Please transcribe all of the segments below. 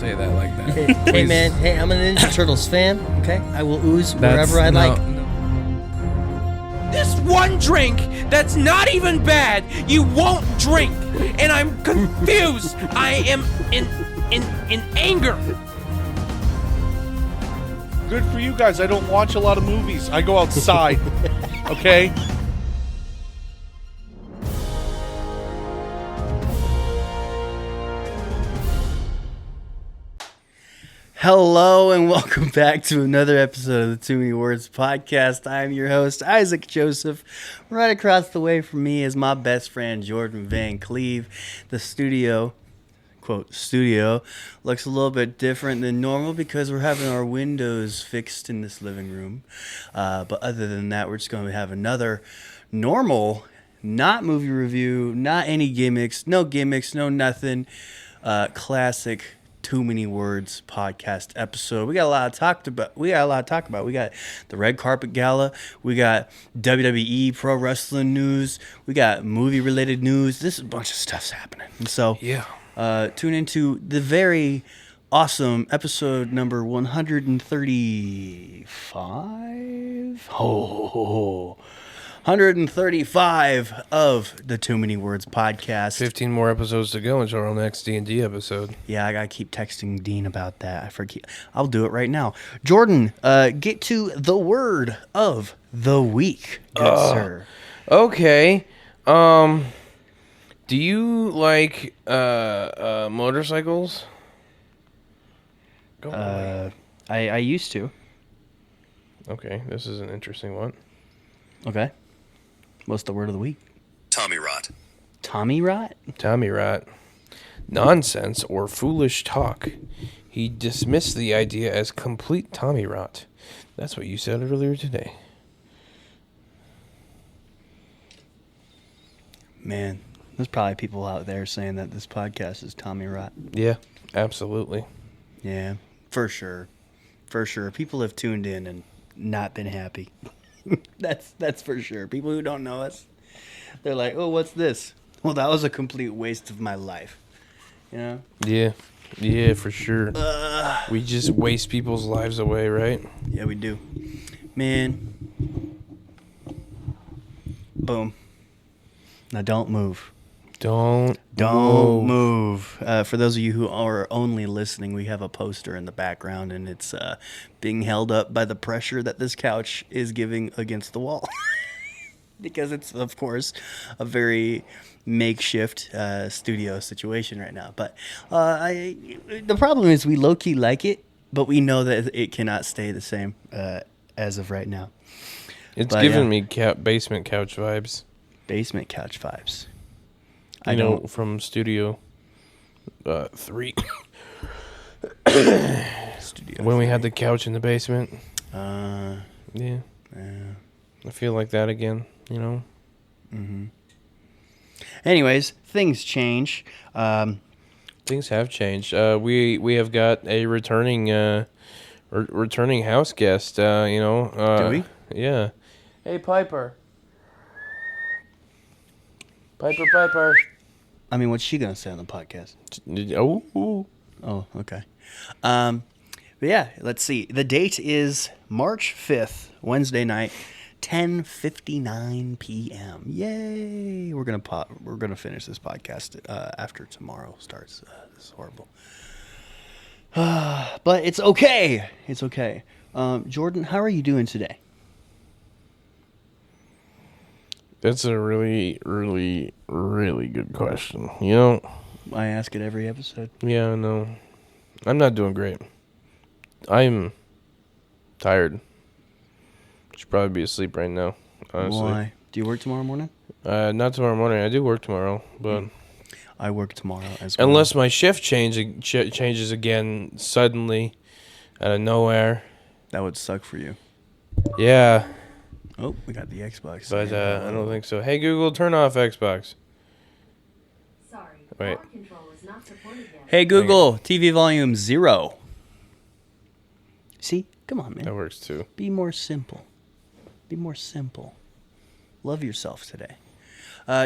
say that like that. Hey, man. Hey, I'm a Ninja Turtles fan. Okay, I will ooze wherever I like. This one drink that's not even bad, you won't drink, and I'm confused. I am in anger. Good for you guys. I don't watch a lot of movies. I go outside. Okay? Hello and welcome back to another episode of the Too Many Words podcast. I'm your host, Isaac Joseph. Right across the way from me is my best friend, Jordan Van Cleve. The studio, quote, studio, looks a little bit different than normal because we're having our windows fixed in this living room. But other than that, we're just going to have another normal, not movie review, not any gimmicks, no nothing, classic Too Many Words podcast episode. We got a lot to talk about. We got the red carpet gala. We got WWE pro wrestling news. We got movie related news. This is a bunch of stuff's happening. And so tune into the very awesome episode number 135. 135 of the Too Many Words podcast. 15 more episodes to go until our next D&D episode. Yeah, I gotta keep texting Dean about that. I forget. I'll do it right now. Jordan, get to the word of the week, good sir. Okay. Do you like motorcycles? Go away. I used to. Okay, this is an interesting one. Okay. What's the word of the week? Tommy rot. Tommy rot? Tommy rot. Nonsense or foolish talk. He dismissed the idea as complete Tommy rot. That's what you said earlier today. Man, there's probably people out there saying that this podcast is Tommy rot. Yeah, absolutely. Yeah, for sure. For sure. People have tuned in and not been happy. That's for sure. People who don't know us, they're like, "Oh, what's this?" Well, that was a complete waste of my life. You know? Yeah, for sure. We just waste people's lives away, right? Yeah, we do. Man. Boom. Now don't move. Don't move. For those of you who are only listening, we have a poster in the background, and it's being held up by the pressure that this couch is giving against the wall. Because it's, of course, a very makeshift studio situation right now. But the problem is we low-key like it, but we know that it cannot stay the same as of right now. It's giving me basement couch vibes. Basement couch vibes. I know from Studio 3. When we had the couch in the basement. Yeah. I feel like that again, you know? Mm-hmm. Anyways, things change. Things have changed. We have got a returning house guest, you know. Do we? Yeah. Hey, Piper. Piper. I mean, what's she going to say on the podcast? Oh, okay. But yeah, let's see. The date is March 5th, Wednesday night, 10:59 p.m. Yay! We're gonna finish this podcast after tomorrow starts. This is horrible. But it's okay. It's okay. Jordan, how are you doing today? That's a really, really, really good question. You know, I ask it every episode. Yeah, I know. I'm not doing great. I'm tired. Should probably be asleep right now, honestly. Why? Do you work tomorrow morning? Not tomorrow morning. I do work tomorrow, but I work tomorrow as well. Unless my shift changes again suddenly out of nowhere. That would suck for you. Yeah. Oh, we got the Xbox. But I don't think so. Hey, Google, turn off Xbox. Sorry. Wait. Control is not supported yet. Hey, Google, TV volume 0. See? Come on, man. That works too. Be more simple. Be more simple. Love yourself today.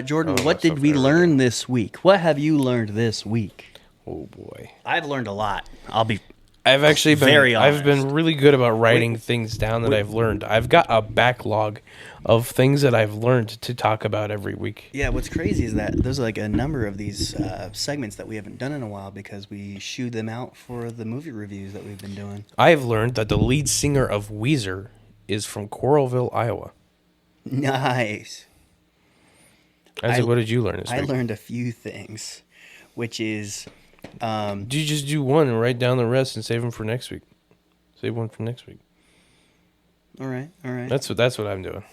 Jordan, what did we learn this week? What have you learned this week? Oh boy. I've learned a lot. I'll be I've actually been Very I've been honest. really good about writing things down that I've learned. I've got a backlog of things that I've learned to talk about every week. Yeah, what's crazy is that there's like a number of these segments that we haven't done in a while because we shooed them out for the movie reviews that we've been doing. I've learned that the lead singer of Weezer is from Coralville, Iowa. Nice. Isaac, what did you learn this I week? learned a few things, which is Did you just do one and write down the rest and save them for next week? Save one for next week. all right. That's what I'm doing.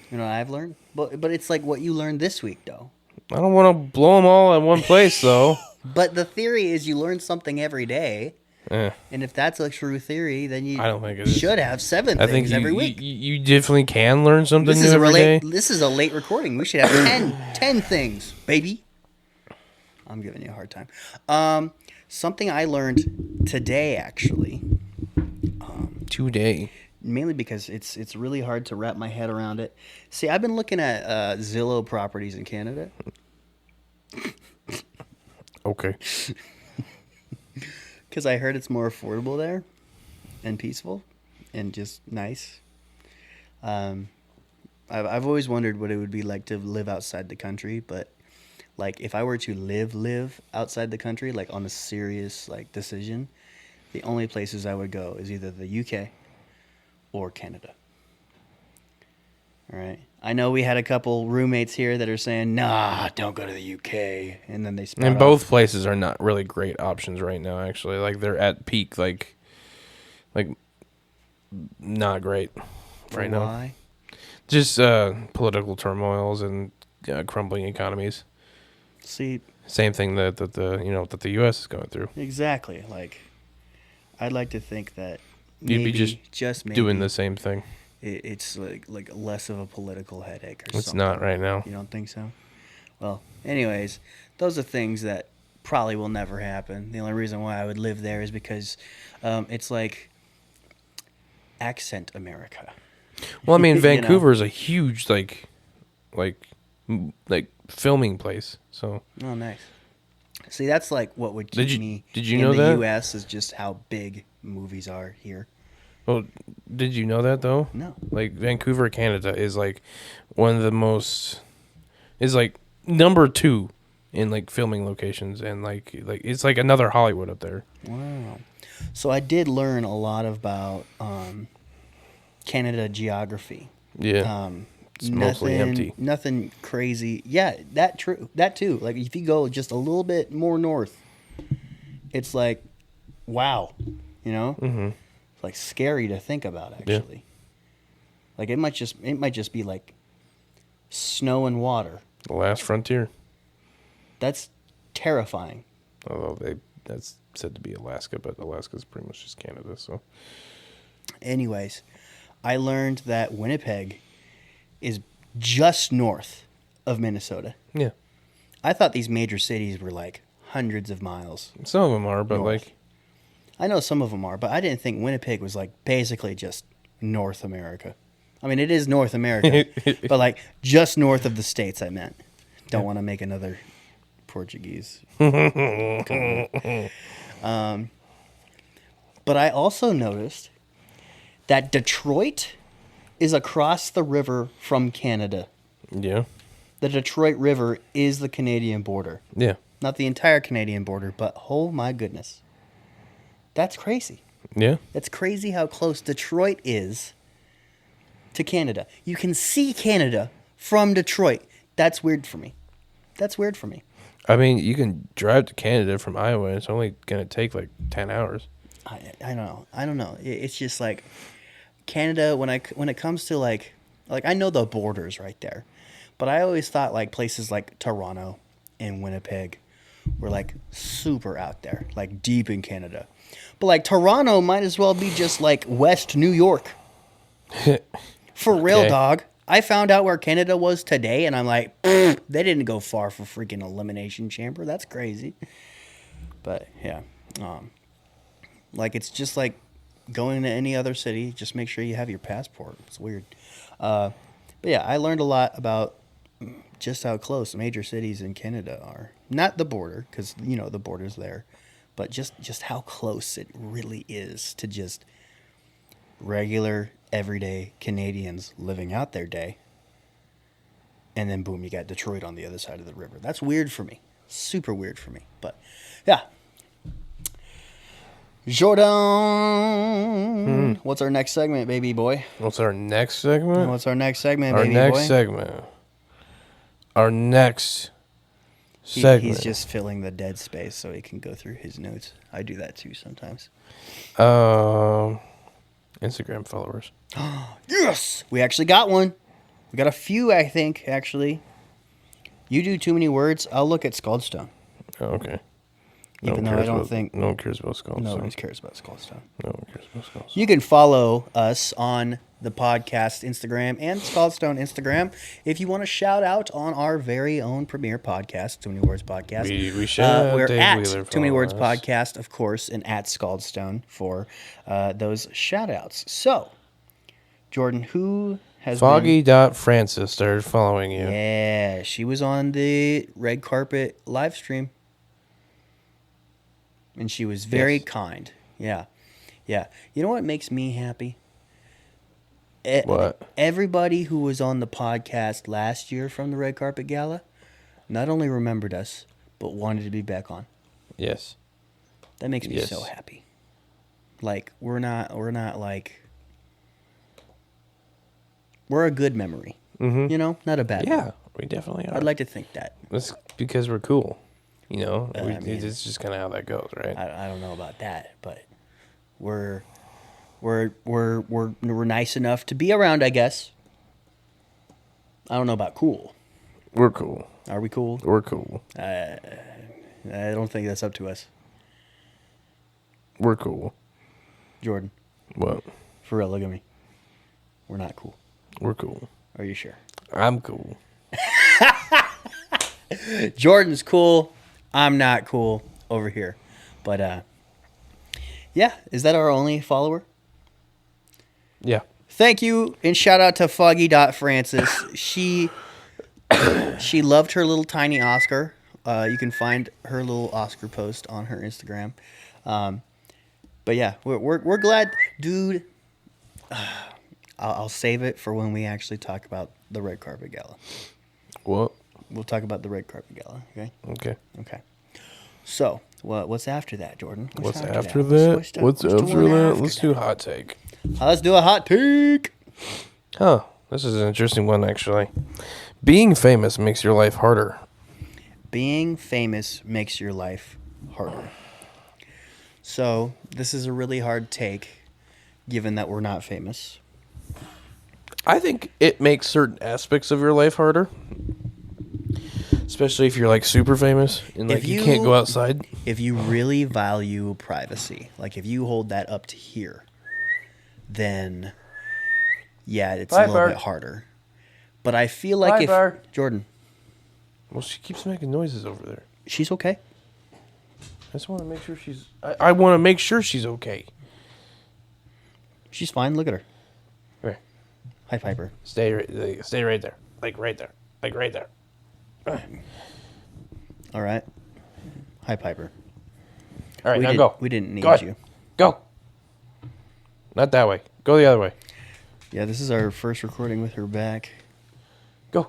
You know what I've learned? But it's like what you learned this week, though. I don't want to blow them all at one place, though. But the theory is you learn something every day. Eh, And if that's a true theory, then you I don't think it is. should have seven I think things every week. you definitely can learn something This new is a every day. this is a late recording. We should have 10 things, baby. I'm giving you a hard time. Something I learned today, actually, Today. mainly because it's really hard to wrap my head around it. See, I've been looking at Zillow properties in Canada. Okay. Because I heard it's more affordable there and peaceful and just nice. I've always wondered what it would be like to live outside the country, but like if I were to live outside the country, like on a serious like decision, the only places I would go is either the UK or Canada. All right. I know we had a couple roommates here that are saying, "Nah, don't go to the UK," and then they spout And off. both places are not really great options right now, actually. Like, they're at peak, like not great right now. Why? Just political turmoils and crumbling economies. See, Same thing that the U.S. is going through. exactly. Like, I'd like to think that You'd maybe, be just maybe, doing the same thing. It's like less of a political headache or It's something. not right now. You don't think so? Well, anyways, those are things that probably will never happen. The only reason why I would live there is because it's like accent America. Well, I mean, You know? Vancouver is a huge like filming place. So Oh, nice. See, that's like what would keep Did you- me did you in know the that? U.S. is just how big movies are here. well, did you know that though? No. Like, Vancouver, Canada is like one of the most is like number 2 in like filming locations, and like it's like another Hollywood up there. Wow. So I did learn a lot about Canada geography. Yeah. It's mostly empty. Nothing crazy. Yeah, that too. Like if you go just a little bit more north, it's like, wow, you know, it's like scary to think about actually. Like it might just be like snow and water. The last frontier. That's terrifying. Although that's said to be Alaska, but Alaska's pretty much just Canada. So Anyways, I learned that Winnipeg is just north of Minnesota. yeah, I thought these major cities were like hundreds of miles. some of them are, but North. like I know some of them are, but I didn't think Winnipeg was like basically just North America. I mean, it is North America, but like just north of the states, I meant. Don't want to make another Portuguese. But I also noticed that Detroit is across the river from Canada. yeah, The Detroit River is the Canadian border. yeah, Not the entire Canadian border, but oh my goodness. That's crazy. yeah. That's crazy how close Detroit is to Canada. You can see Canada from Detroit. That's weird for me. I mean, you can drive to Canada from Iowa, and it's only gonna take like 10 hours. I don't know. It's just like Canada when it comes to like I know the borders right there, but I always thought like places like Toronto and Winnipeg were like super out there, like deep in Canada. But like Toronto might as well be just like West New York. For real, Okay. dog. I found out where Canada was today, and I'm like, they didn't go far for freaking Elimination Chamber. That's crazy. But yeah, like it's just like going to any other city. Just make sure you have your passport. It's weird. But yeah, I learned a lot about just how close major cities in Canada are. Not the border, because, you know, the border's there. But just how close it really is to just regular, everyday Canadians living out their day. And then, boom, you got Detroit on the other side of the river. That's weird for me. Super weird for me. But, yeah. Jordan. What's our next segment, baby boy? What's our next segment? What's our next segment, Our baby next boy? segment. Our next He's segment. just filling the dead space so he can go through his notes. I do that too sometimes. Instagram followers. Yes! We actually got one. We got a few, I think, actually. You do too many words, I'll look at Scaldstone. Oh, okay. Even though I don't think no one cares about skulls. nobody cares about Scaldstone. No one cares about skulls. You can follow us on the podcast Instagram and Scaldstone Instagram if you want to shout out on our very own premiere podcast, Too Many Words Podcast. We should. We're Dave at Wheeler Too Many follow Words us. Podcast, of course, and at Scaldstone for those shout outs. So, Jordan, who has Foggy.Francis started following you. Yeah, she was on the red carpet live stream. And she was very Yes. kind. Yeah. Yeah. You know what makes me happy? What? Everybody who was on the podcast last year from the Red Carpet Gala not only remembered us, but wanted to be back on. Yes. That makes me Yes. so happy. Like, we're not like, we're a good memory. Mm-hmm. You know, not a bad one. Yeah, we definitely are. I'd like to think that. That's because we're cool. You know, I mean- it's just kind of how that goes, right? I don't know about that, but we're nice enough to be around, I guess. I don't know about cool. We're cool. Are we cool? We're cool. I don't think that's up to us. We're cool. Jordan, What? for real, look at me. We're not cool. We're cool. Are you sure? I'm cool. Jordan's cool. I'm not cool over here. But, yeah, is that our only follower? Yeah. Thank you and shout out to Foggy.Francis. She loved her little tiny Oscar. You can find her little Oscar post on her Instagram. But yeah, we're glad, dude. I'll save it for when we actually talk about the Red Carpet Gala. What? We'll talk about the Red Carpet Gala. Okay. Okay. Okay. So what's after that, Jordan? What's after that? What's after that? Let's do a hot take. Let's do a hot take. Huh. This is an interesting one, actually. Being famous makes your life harder. Being famous makes your life harder. So this is a really hard take, given that we're not famous. I think it makes certain aspects of your life harder. Especially if you're like super famous and like If you you- can't go outside. If you really value privacy, like if you hold that up to here, then yeah, it's Bye, a little Bart. bit harder. But I feel like Bye, if Bart. Jordan, Well, she keeps making noises over there. she's okay. I just want to make sure she's. I want to make sure she's okay. She's fine. Look at her. Here, Hi, Piper. stay right there, like right there, like right there. All right. Hi, Piper. All right, we now did- go. We didn't need Go ahead. you. Go. Not that way. Go the other way. Yeah, this is our first recording with her back. Go.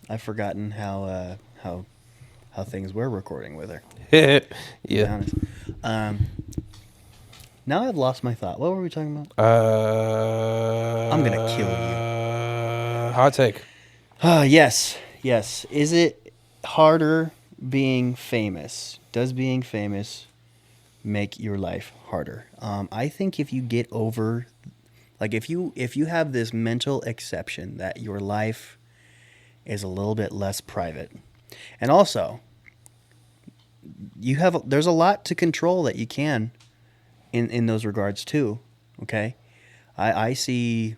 I've forgotten how things were recording with her. To be Yeah. honest. Now I've lost my thought. What were we talking about? I'm gonna kill you. Hot take. Yes. Is it harder being famous? Does being famous make your life harder? I think if you get over, like if you have this mental exception that your life is a little bit less private, and also there's a lot to control that you can in those regards too. Okay, I see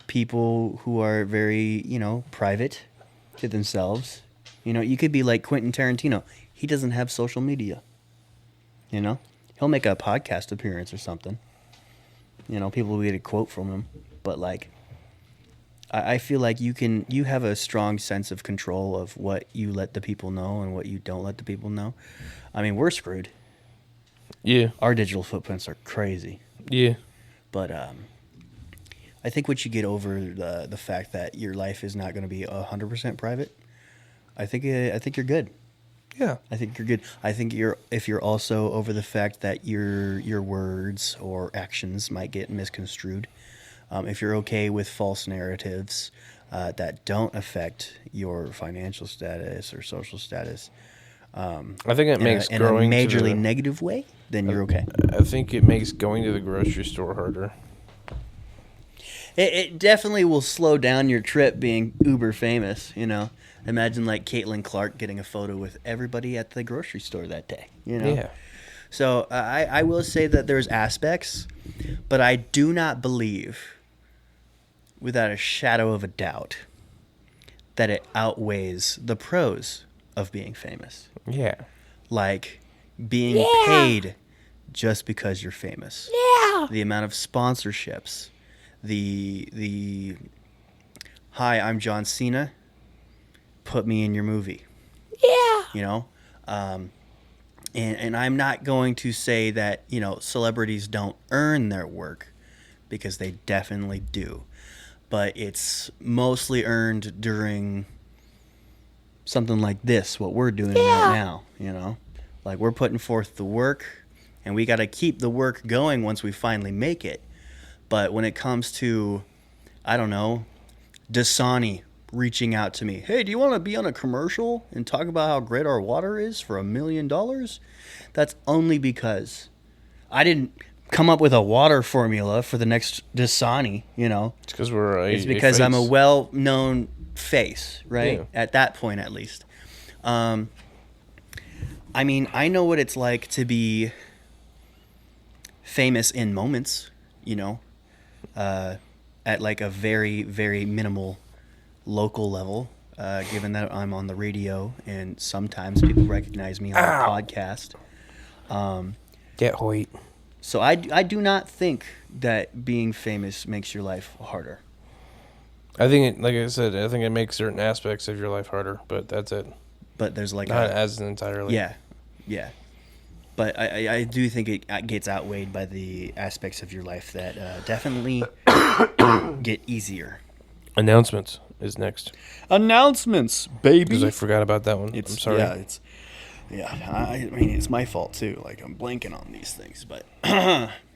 people who are very, private to themselves. You could be like Quentin Tarantino. He doesn't have social media. He'll make a podcast appearance or something. People will get a quote from him. But like, I feel like you have a strong sense of control of what you let the people know and what you don't let the people know. I mean, we're screwed. Yeah. Our digital footprints are crazy. Yeah. But I think once you get over the fact that your life is not going to be 100% private, I think you're good. Yeah. I think you're good. I think if you're also over the fact that your words or actions might get misconstrued, if you're okay with false narratives that don't affect your financial status or social status, I think it makes in a growing to majorly the, negative way, then you're okay. I think it makes going to the grocery store harder. It definitely will slow down your trip being uber famous, you know. Imagine like Caitlin Clark getting a photo with everybody at the grocery store that day, you know. Yeah. So I will say that there's aspects, but I do not believe, without a shadow of a doubt, that it outweighs the pros of being famous. Yeah. Like being paid just because you're famous. Yeah. The amount of sponsorships. The hi, I'm John Cena. Put me in your movie. Yeah. You know? And I'm not going to say that, you know, celebrities don't earn their work, because they definitely do. But it's mostly earned during something like this, what we're doing right now, you know? Like, we're putting forth the work, and we got to keep the work going once we finally make it. But when it comes to, I don't know, Dasani reaching out to me, hey, do you want to be on a commercial and talk about how great our water is for $1 million? That's only because I didn't come up with a water formula for the next Dasani, you know. It's because we're It's because I'm a face. well-known face, right? Yeah. At that point, at least. I mean, I know what it's like to be famous in moments, you know, at like a very, very minimal local level, given that I'm on the radio and sometimes people recognize me on a podcast. Get Hoyt. So I do not think that being famous makes your life harder. I think it, like I said, I think it makes certain aspects of your life harder, but that's it. But there's like Not as entirely. yeah. But I do think it gets outweighed by the aspects of your life that definitely get easier. Announcements is next. Announcements, Because I baby. forgot about that one. I'm sorry. I mean, it's my fault too. Like, I'm blanking on these things, but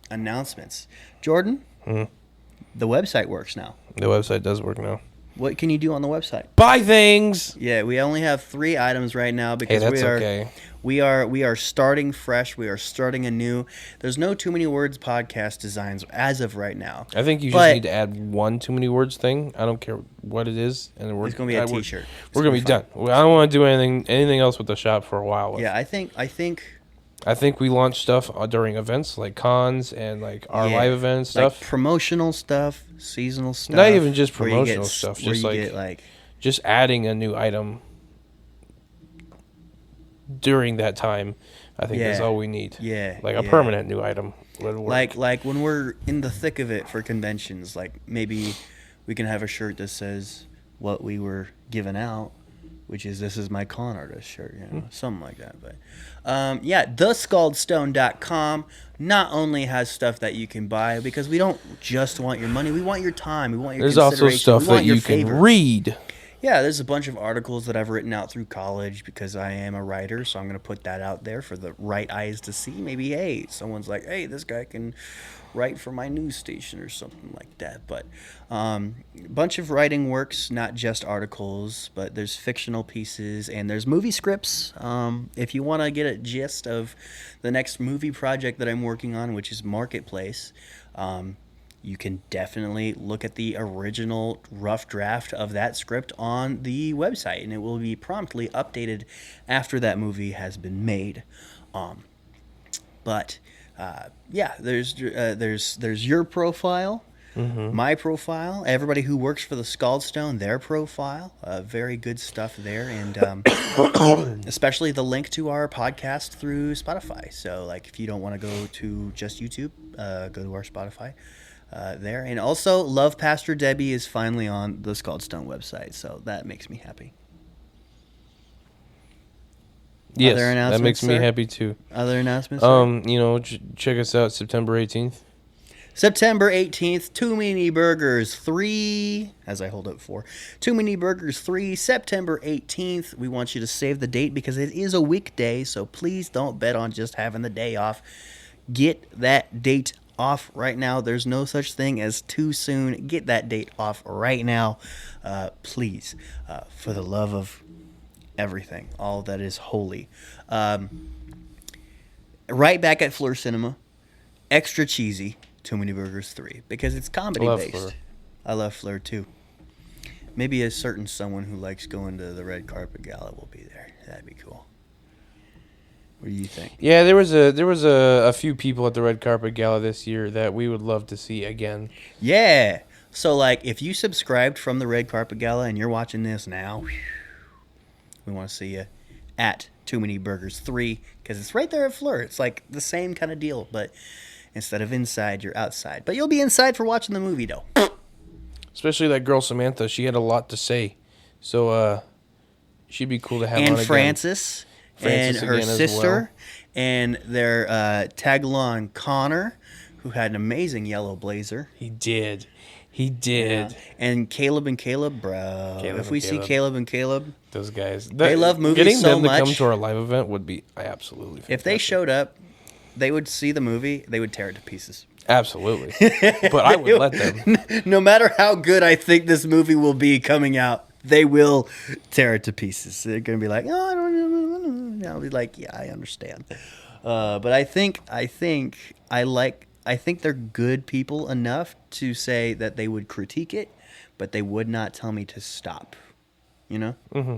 announcements. Jordan, the website works now. The website does work now. What can you do on the website? Buy things. Yeah, we only have 3 items right now because Hey, that's okay. we are starting fresh. We are starting anew. There's no Too Many Words podcast designs as of right now. I think you But- just need to add one too many words thing. I don't care what it is, and we're It's gonna be a T-shirt. We're gonna be done. I don't want to do anything else with the shop for a while. Yeah, I think I think we launch stuff during events like cons and like our yeah, live events like stuff. promotional stuff, seasonal stuff. Not even just where you get promotional stuff, where just you like- get like Just adding a new item during that time, I think is Yeah. all we need. Yeah, like a yeah. permanent new item would work. like when we're in the thick of it for conventions, like maybe we can have a shirt that says what we were giving out, which is "This is my con artist" shirt, you know, something like that. But yeah, thescaldstone.com not only has stuff that you can buy, because we don't just want your money, we want your time, we want your There's also consideration, stuff we want that your you can favor. read. Yeah, there's a bunch of articles that I've written out through college because I am a writer, so I'm going to put that out there for the right eyes to see. Maybe, hey, someone's like, hey, this guy can write for my news station or something like that. But a bunch of writing works, not just articles, but there's fictional pieces and there's movie scripts. If you want to get a gist of the next movie project that I'm working on, which is Marketplace, you can definitely look at the original rough draft of that script on the website, and it will be promptly updated after that movie has been made. Yeah, there's your profile, my profile, everybody who works for the Scaldstone, their profile. Very good stuff there, and especially the link to our podcast through Spotify. So, like, if you don't want to go to just YouTube, go to our Spotify. there. And also, Love Pastor Debbie is finally on the Scald Stone website, so that makes me happy. Yes, Other that announcements, makes me sir? happy too. Other announcements? sir? Check us out September 18th. September 18th, Too Many Burgers 3, as I hold up 4. Too Many Burgers 3, September 18th. We want you to save the date because it is a weekday, so please don't bet on just having the day off. Get that date off right now. There's no such thing as too soon. Get that date off right now, please, for the love of everything, all that is holy. Right back at Fleur Cinema, extra cheesy, Too Many Burgers 3, because it's comedy love based. Fleur. I love Fleur too. Maybe a certain someone who likes going to the red carpet gala will be there. That'd be cool. What do you think? Yeah, there was a few people at the red carpet gala this year that we would love to see again. Yeah. So, like, if you subscribed from the red carpet gala and you're watching this now, we want to see you at Too Many Burgers 3 because it's right there at Fleur. It's like the same kind of deal, but instead of inside, you're outside. But you'll be inside for watching the movie, though. Especially that girl Samantha. She had a lot to say, so she'd be cool to have on And again. Francis and her again as sister well. and their tag-along Connor, who had an amazing yellow blazer. He did. And Caleb and Caleb, bro. Caleb if we and see Caleb. Caleb and Caleb, Those guys. They love movies Getting so them to come much. to our live event would be absolutely fantastic. if they showed up, they would see the movie, they would tear it to pieces. Absolutely. But I would let them. No matter how good I think this movie will be coming out, they will tear it to pieces. They're going to be like, oh, I don't know. And I'll be like, yeah, I understand. But I think they're good people enough to say that they would critique it, but they would not tell me to stop. You know? Mm-hmm.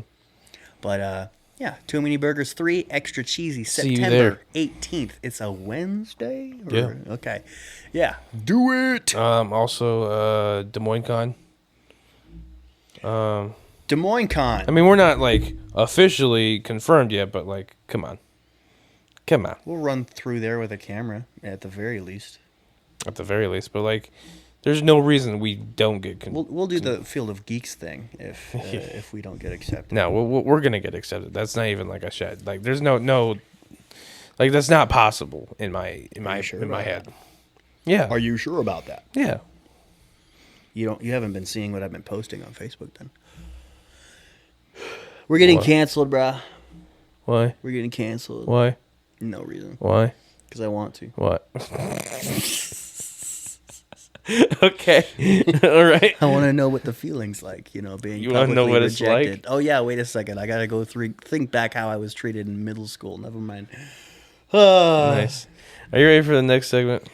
But, yeah, Too Many Burgers 3, extra cheesy, See you September there. 18th. It's a Wednesday? Yeah. Okay. Yeah. Do it. Also, Des Moines Con. Des Moines Con. I mean, we're not like officially confirmed yet, but like, come on. We'll run through there with a camera at the very least. At the very least, but like, there's no reason we don't get. We'll do the Field of Geeks thing if we don't get accepted. No, we're gonna get accepted. That's not even like a shed. Like, there's no, like that's not possible in my sure in my about head. Yeah. Are you sure about that? Yeah. You haven't been seeing what I've been posting on Facebook then. We're getting What? canceled, brah. Why? We're getting canceled. Why? No reason. Why? Because I want to. What? Okay. All right. I want to know what the feeling's like, being You wanna know publicly what it's rejected. like? Oh, yeah, wait a second. I got to go think back how I was treated in middle school. Never mind. Ah. Nice. Are you ready for the next segment?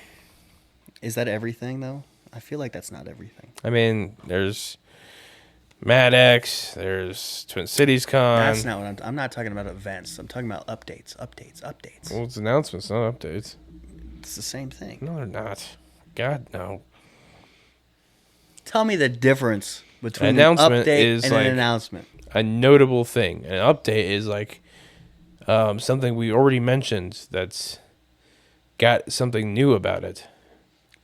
Is that everything, though? I feel like that's not everything. I mean, there's Mad X, there's Twin Cities Con. That's not what I'm not talking about events. I'm talking about updates. Well, it's announcements, not updates. It's the same thing. No, they're not. God, no. Tell me the difference between an Announcement update is and like- an announcement. A notable thing. An update is like something we already mentioned that's got something new about it.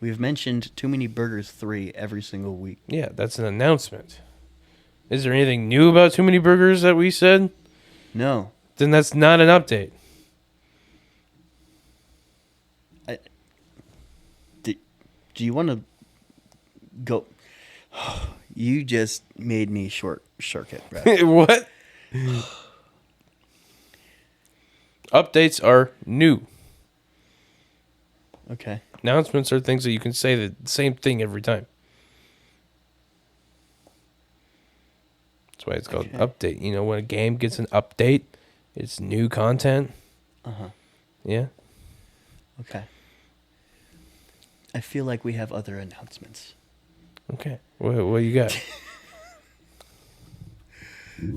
We've mentioned Too Many Burgers 3 every single week. Yeah, that's an announcement. Is there anything new about Too Many Burgers that we said? No. Then that's not an update. Do you want to go? You just made me short circuit, bro. What? Updates are new. Okay. Announcements are things that you can say the same thing every time. That's why it's called Okay. update. You know, when a game gets an update, it's new content. Uh-huh. Yeah. Okay. I feel like we have other announcements. Okay. What you got?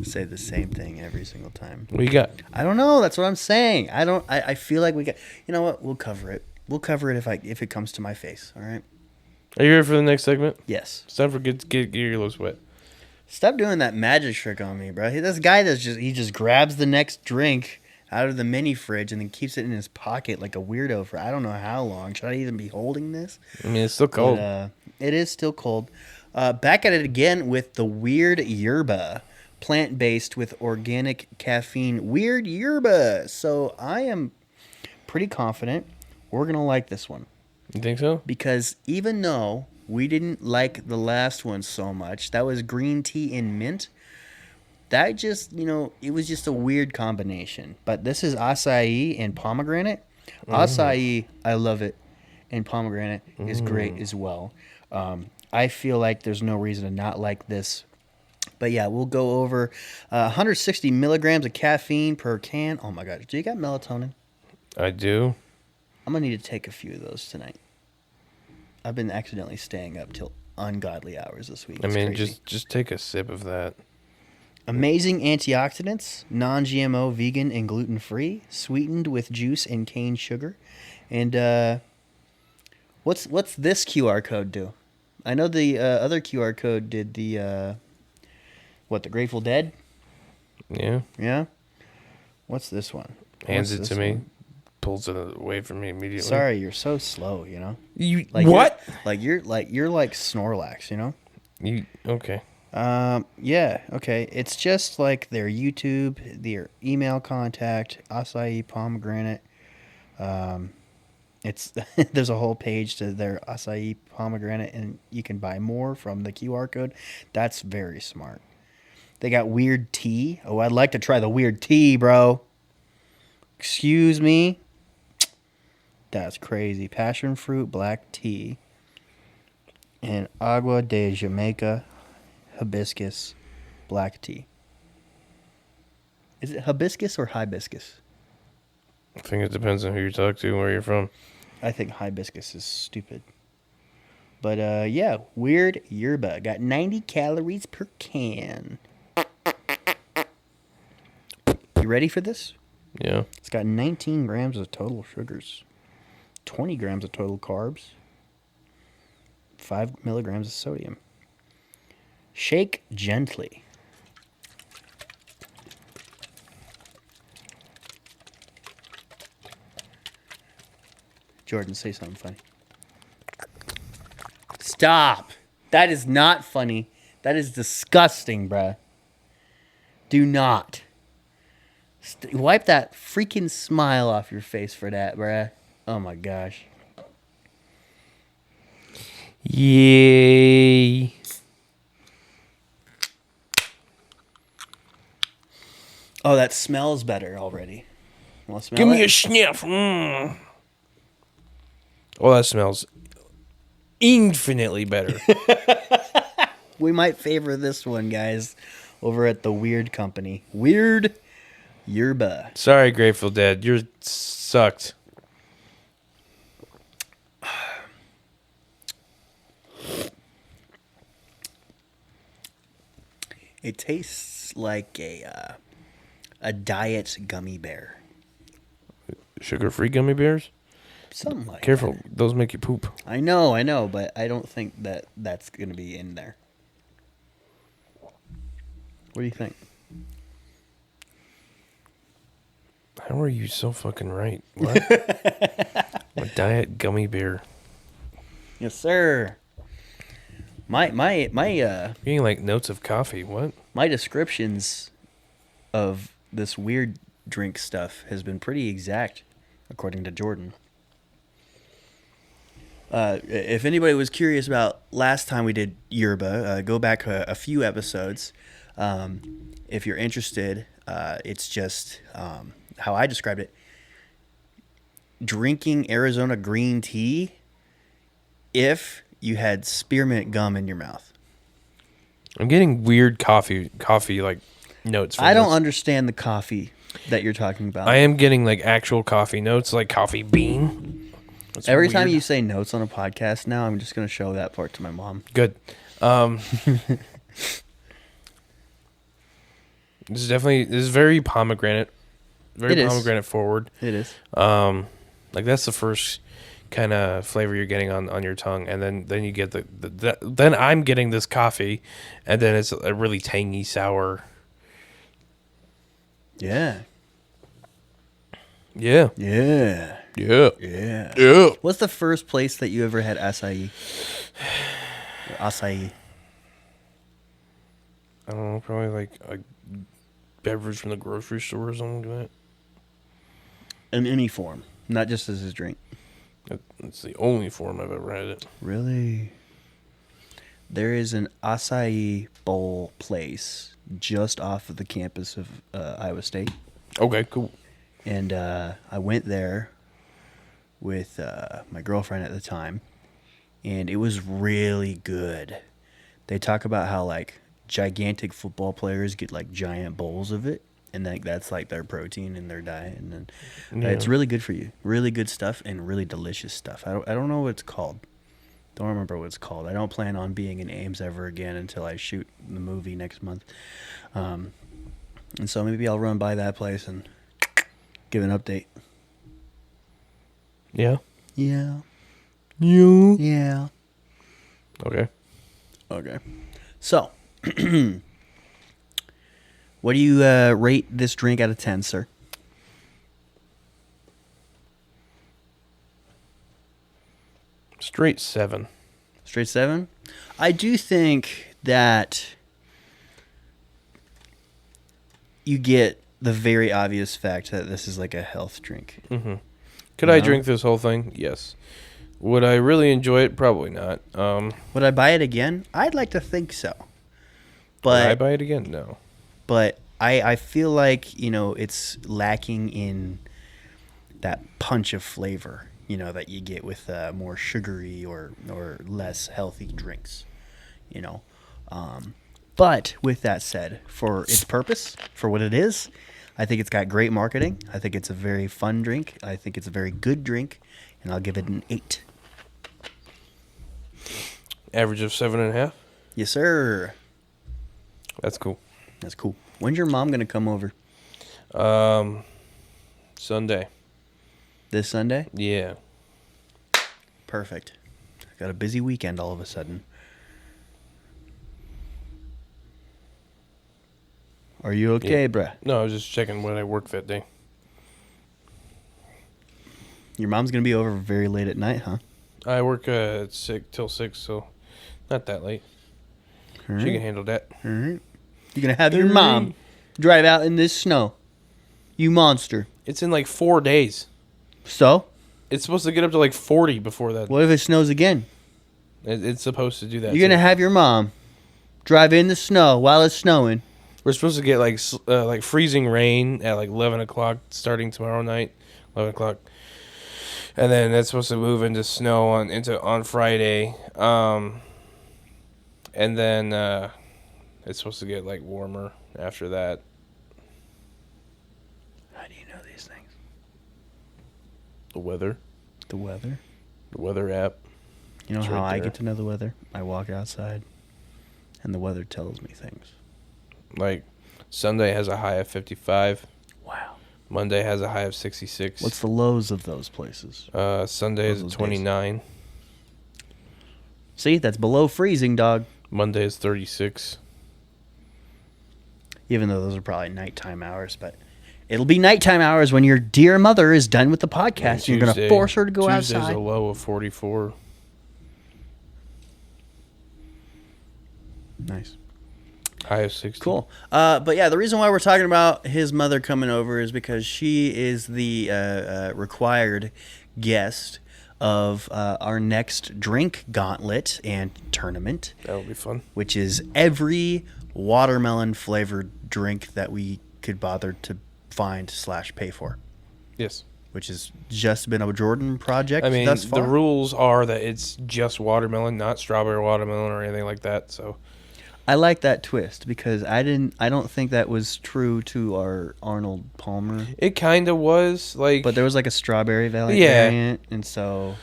Say the same thing every single time. What you got? I don't know. That's what I'm saying. I feel like we got. You know what? We'll cover it. We'll cover it if it comes to my face. All right. Are you ready for the next segment? Yes. It's time for get your lips wet. Stop doing that magic trick on me, bro. This guy he just grabs the next drink out of the mini fridge and then keeps it in his pocket like a weirdo for I don't know how long. Should I even be holding this? I mean, it's still cold. But, it is still cold. Back at it again with the Weird Yerba, plant-based with organic caffeine. Weird Yerba. So I am pretty confident we're going to like this one. You think so? Because even though we didn't like the last one so much, that was green tea and mint. That just, it was just a weird combination. But this is acai and pomegranate. Acai, I love it. And pomegranate is great as well. I feel like there's no reason to not like this. But yeah, we'll go over 160 milligrams of caffeine per can. Oh my God. Do you got melatonin? I do. I'm going to need to take a few of those tonight. I've been accidentally staying up till ungodly hours this week. I It's mean, crazy. just take a sip of that. Amazing antioxidants, non-GMO, vegan, and gluten-free, sweetened with juice and cane sugar. And what's this QR code do? I know the other QR code did the the Grateful Dead? Yeah. Yeah. What's this one? Hands What's it this to me. one? Pulls it away from me immediately. Sorry, you're so slow. You Like what? You're like Snorlax. You okay? Yeah, okay. It's just like their YouTube, their email contact, acai pomegranate. It's there's a whole page to their acai pomegranate, and you can buy more from the QR code. That's very smart. They got weird tea. Oh, I'd like to try the weird tea, bro. Excuse me. That's crazy. Passion fruit black tea and agua de Jamaica hibiscus black tea. Is it hibiscus or hibiscus? I think it depends on who you talk to and where you're from. I think hibiscus is stupid. But yeah, Weird Yerba got 90 calories per can. You ready for this? Yeah. It's got 19 grams of total sugars, 20 grams of total carbs, 5 milligrams of sodium. Shake gently. Jordan, say something funny. Stop. That is not funny. That is disgusting, bruh. Do not. Wipe that freaking smile off your face for that, bruh. Oh my gosh. Yay. Oh, that smells better already. Want to smell Give me it? a sniff. Mm. Oh, that smells infinitely better. We might favor this one, guys, over at the Weird Company. Weird Yerba. Sorry, Grateful Dead. You're sucked. It tastes like a diet gummy bear. Sugar-free gummy bears? Something like Careful. that. Those make you poop. I know, but I don't think that that's going to be in there. What do you think? How are you so fucking right? What? A diet gummy bear. Yes, sir. My Getting like notes of coffee. What? my descriptions of this weird drink stuff has been pretty exact, according to Jordan. If anybody was curious about last time we did yerba, go back a few episodes. If you're interested, it's just how I described it. Drinking Arizona green tea if you had spearmint gum in your mouth. I'm getting weird coffee like notes. From I don't this. understand the coffee that you're talking about. I am getting like actual coffee notes, like coffee bean. That's Every time weird. you say notes on a podcast now, I'm just going to show that part to my mom. Good. This is very pomegranate. Very It is. pomegranate forward. It is. Like that's the first kind of flavor you're getting on your tongue, and then you get then I'm getting this coffee, and then it's a really tangy sour. Yeah. Yeah. Yeah. Yeah. Yeah. Yeah. What's the first place that you ever had acai? Or acai. I don't know, probably like a beverage from the grocery store or something like In any form, not just as a drink. that. It's the only form I've ever had it. Really? There is an acai bowl place just off of the campus of Iowa State. Okay, cool. And I went there with my girlfriend at the time, and it was really good. They talk about how like gigantic football players get like giant bowls of it, and that's like their protein in their diet, and then it's really good for you. Really good stuff and really delicious stuff. I don't know what it's called. Don't remember what it's called. I don't plan on being in Ames ever again until I shoot the movie next month. And so maybe I'll run by that place and give an update. Yeah. Yeah. You. Yeah. Okay. Okay. So, what do you rate this drink out of 10, sir? Straight 7. Straight 7? I do think that you get the very obvious fact that this is like a health drink. Mm-hmm. Could I drink this whole thing? Yes. Would I really enjoy it? Probably not. Would I buy it again? I'd like to think so. Would I But buy it again? No. but I feel like, it's lacking in that punch of flavor, that you get with more sugary or less healthy drinks, But with that said, for its purpose, for what it is, I think it's got great marketing. I think it's a very fun drink. I think it's a very good drink, and I'll give it an 8. Average of 7.5. Yes, sir. That's cool. That's cool. When's your mom gonna come over? Sunday. This Sunday? Yeah. Perfect. Got a busy weekend all of a sudden. Are you okay, bruh? No, I was just checking when I work that day. Your mom's gonna be over very late at night, huh? I work at 6 till 6, so not that late. All She right. can handle that. All right. You're gonna have your mom drive out in this snow. You monster. It's in like 4 days. So, It's supposed to get up to like 40 before that. what if it snows again? It's supposed to do that. You're gonna too. have your mom drive in the snow while it's snowing. We're supposed to get like freezing rain at like 11 o'clock starting tomorrow night. 11 o'clock. And then that's supposed to move into snow on Friday. And then it's supposed to get like warmer after that. How do you know these things? The weather. The weather. The weather app. You know It's how right I there. get to know the weather? I walk outside, and the weather tells me things. Like Sunday has a high of 55. Wow. Monday has a high of 66. What's the lows of those places? Sunday is those days? 29. See, that's below freezing, dog. Monday is 36. Even though those are probably nighttime hours, but it'll be nighttime hours when your dear mother is done with the podcast. And you're going to Tuesday- force her to go Tuesday's outside. a low of 44. Nice. High of 60. Cool. But yeah, the reason why we're talking about his mother coming over is because she is the required guest of our next drink gauntlet and tournament, That'll be fun. which is every watermelon flavored drink that we could bother to find/pay for, Yes. which has just been a Jordan project I mean, thus the far. rules are that it's just watermelon, not strawberry watermelon or anything like that. So, I like that twist because I don't think that was true to our Arnold Palmer. it kind of was like. But there was like a strawberry variant, Yeah. and so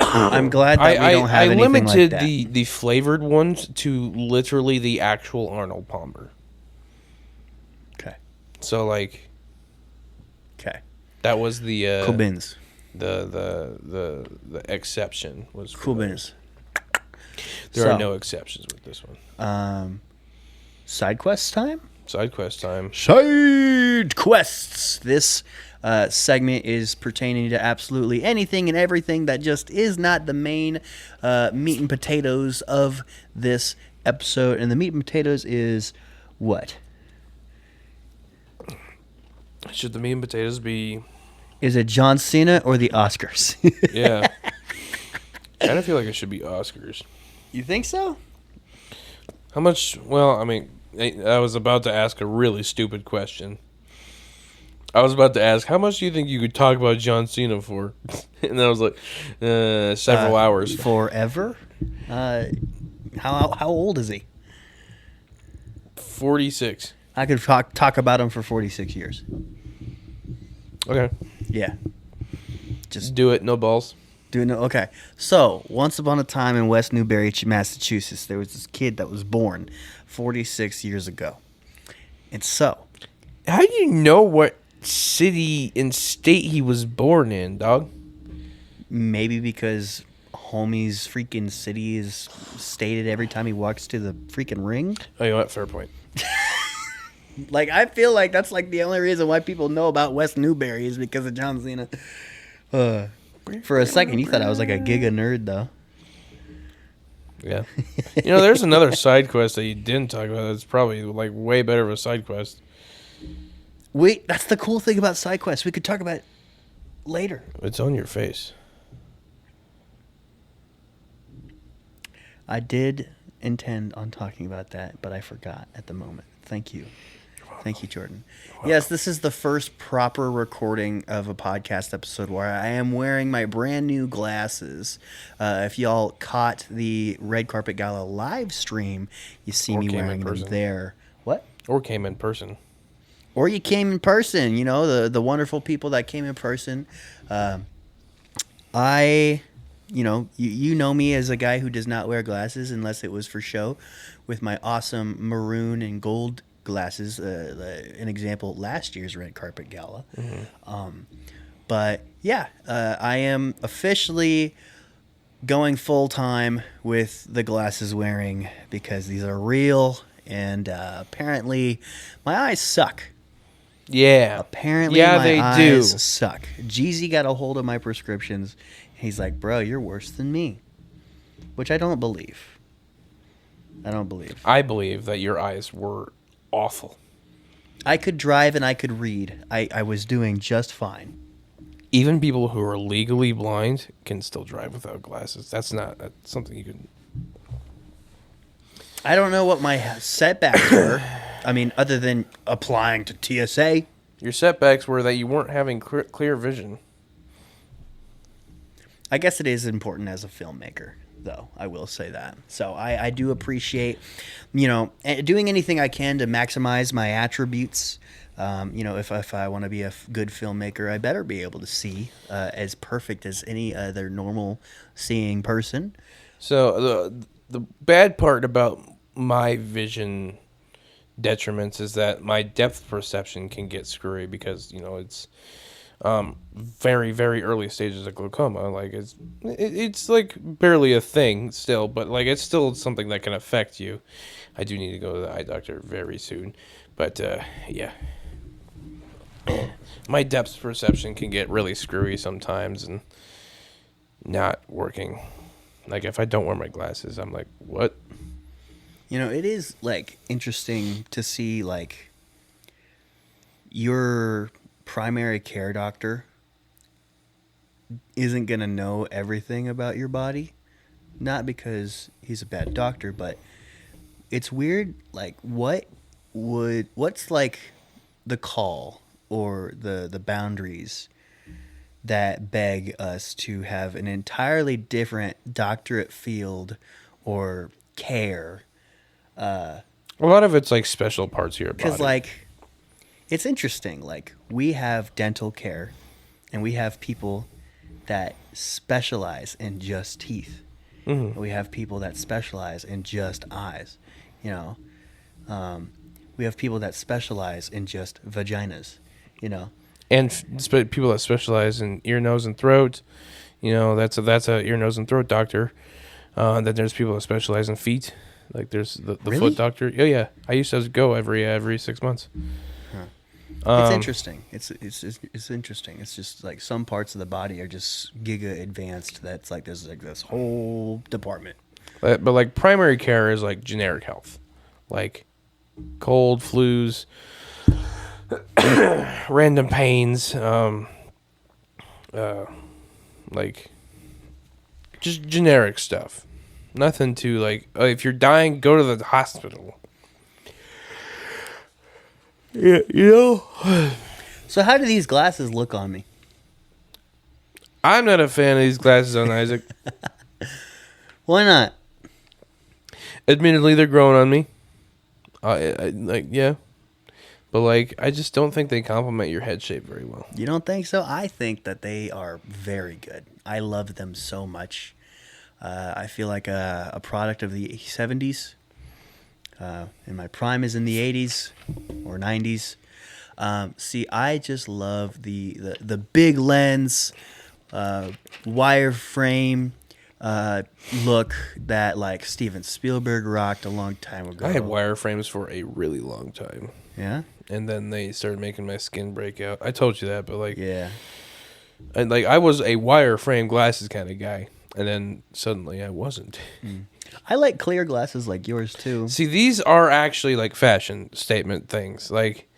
I'm glad that we don't have I anything limited like that. the flavored ones to literally the actual Arnold Palmer. Okay. So like Okay. that was the Cool beans. the exception was for Cool those. beans. There So, are no exceptions with this one. Side quest time? Side quest time. Side quests. This segment is pertaining to absolutely anything and everything that just is not the main meat and potatoes of this episode. And the meat and potatoes is what? Should the meat and potatoes be... Is it John Cena or the Oscars? Yeah. I kind of feel like it should be Oscars. You think so? How much... Well, I mean, I was about to ask a really stupid question. I was about to ask, how much do you think you could talk about John Cena for? And I was like, several hours. Forever? How old is he? 46. I could talk about him for 46 years. Okay. Yeah. Just do it, no balls. Okay. So, once upon a time in West Newbury, Massachusetts, there was this kid that was born 46 years ago. And so... How do you know what city and state he was born in, dog? Maybe because homie's freaking city is stated every time he walks to the freaking ring. Oh, you know what? Fair point. Like, I feel like that's like the only reason why people know about West Newbury is because of John Cena. For a second, you thought I was like a giga nerd, though. Yeah. You know, there's another side quest that you didn't talk about that's probably like way better of a side quest. Wait, that's the cool thing about side quests. We could talk about it later. It's on your face. I did intend on talking about that, but I forgot at the moment. Thank you. Thank you, Jordan. Yes, this is the first proper recording of a podcast episode where I am wearing my brand new glasses. If y'all caught the Red Carpet Gala live stream, you see me wearing them there. What? Or came in person. Or you came in person, you know, the wonderful people that came in person. You know me as a guy who does not wear glasses unless it was for show, with my awesome maroon and gold glasses. An example, last year's Red Carpet Gala. Mm-hmm. But yeah, I am officially going full time with the glasses wearing because these are real, and apparently my eyes suck. Yeah. Apparently my eyes suck. Jeezy got a hold of my prescriptions. He's like, bro, you're worse than me. Which I don't believe. I believe that your eyes were awful. I could drive and I could read. I was doing just fine. Even people who are legally blind can still drive without glasses. That's something you can... I don't know what my setbacks were. I mean, other than applying to TSA. Your setbacks were that you weren't having clear vision. I guess it is important as a filmmaker, though. I will say that. So I do appreciate, doing anything I can to maximize my attributes. If I want to be a good filmmaker, I better be able to see as perfect as any other normal seeing person. So the bad part about my vision detriments is that my depth perception can get screwy because it's very, very early stages of glaucoma. Like it's like barely a thing still, but like it's still something that can affect you. I do need to go to the eye doctor very soon, but yeah, my depth perception can get really screwy sometimes and not working. Like if I don't wear my glasses, I'm like, what? It is like interesting to see like your primary care doctor isn't going to know everything about your body. Not because he's a bad doctor, but it's weird. Like what's like the call or the boundaries that beg us to have an entirely different doctorate field or care. A lot of it's like special parts of your body. Because like, it's interesting. Like we have dental care, and we have people that specialize in just teeth. Mm-hmm. We have people that specialize in just eyes. We have people that specialize in just vaginas. And people that specialize in ear, nose, and throat. That's a ear, nose, and throat doctor. Then there's people that specialize in feet. Like there's the Really? foot doctor. Oh yeah, I used to go every 6 months. It's interesting. It's interesting. It's just like some parts of the body are just giga advanced. That's like there's like this whole department. But like primary care is like generic health, like cold, flus, random pains, like just generic stuff. Nothing to like. If you're dying, go to the hospital. Yeah, So how do these glasses look on me? I'm not a fan of these glasses on Isaac. Why not? Admittedly, they're growing on me. I like, yeah, but like, I just don't think they complement your head shape very well. You don't think so? I think that they are very good. I love them so much. I feel like a product of the 70s. And my prime is in the 80s or 90s. See, I just love the big lens, wireframe look that like Steven Spielberg rocked a long time ago. I had wireframes for a really long time, Yeah? and then they started making my skin break out. I told you that, but like, Yeah. and like I was a wireframe glasses kind of guy, and then suddenly I wasn't. I like clear glasses like yours too. See, these are actually like fashion statement things. Like,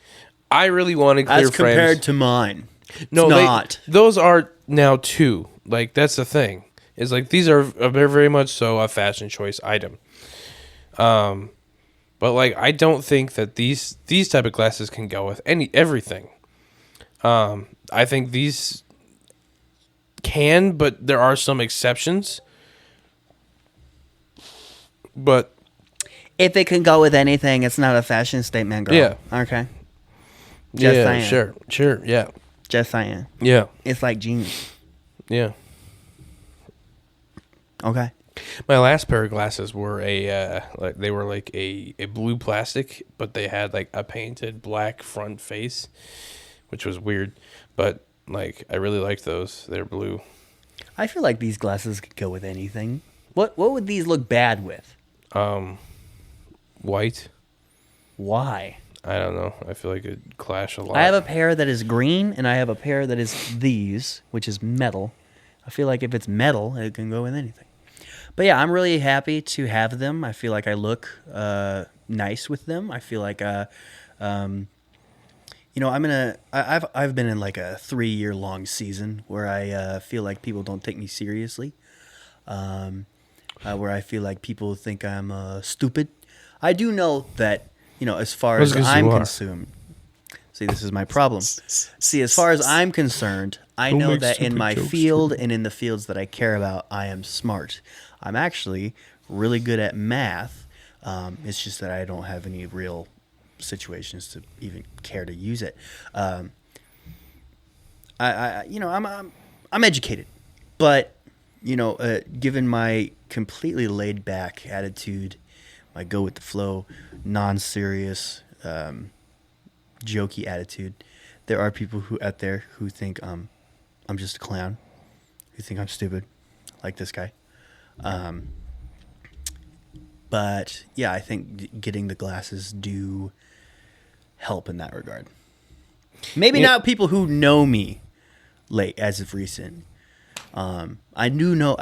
I really wanted clear As compared frames. to mine. No, it's they- not. those are now too. Like, that's the thing. Is like these are very much so a fashion choice item. But like I don't think that these type of glasses can go with everything. I think these can, but there are some exceptions. But If it can go with anything, it's not a fashion statement, girl. Yeah. Okay. Just yeah, saying. sure, yeah, Just saying. yeah, It's like jeans. yeah. Okay. My last pair of glasses were they were like a blue plastic, but they had like a painted black front face, which was weird. But like I really liked those. They're blue. I feel like these glasses could go with anything. What would these look bad with? White. Why? I don't know. I feel like it'd clash a lot. I have a pair that is green, and I have a pair that is these, which is metal. I feel like if it's metal, it can go with anything. But yeah, I'm really happy to have them. I feel like I look nice with them. I feel like, I've been in like a 3-year long season where I feel like people don't take me seriously. Where I feel like people think I'm stupid. I do know that, as far That's as 'cause I'm you are. consumed. See, this is my problem. See, as far as I'm concerned, I Don't know make that in stupid my jokes, field and in the fields that I care about, I am smart. I'm actually really good at math. It's just that I don't have any real situations to even care to use it. I'm educated, but given my completely laid back attitude, my go with the flow, non-serious, jokey attitude, there are people who out there who think I'm just a clown, who think I'm stupid, like this guy. But yeah, I think getting the glasses do help in that regard. Maybe Yeah. not people who know me late as of recent. I do know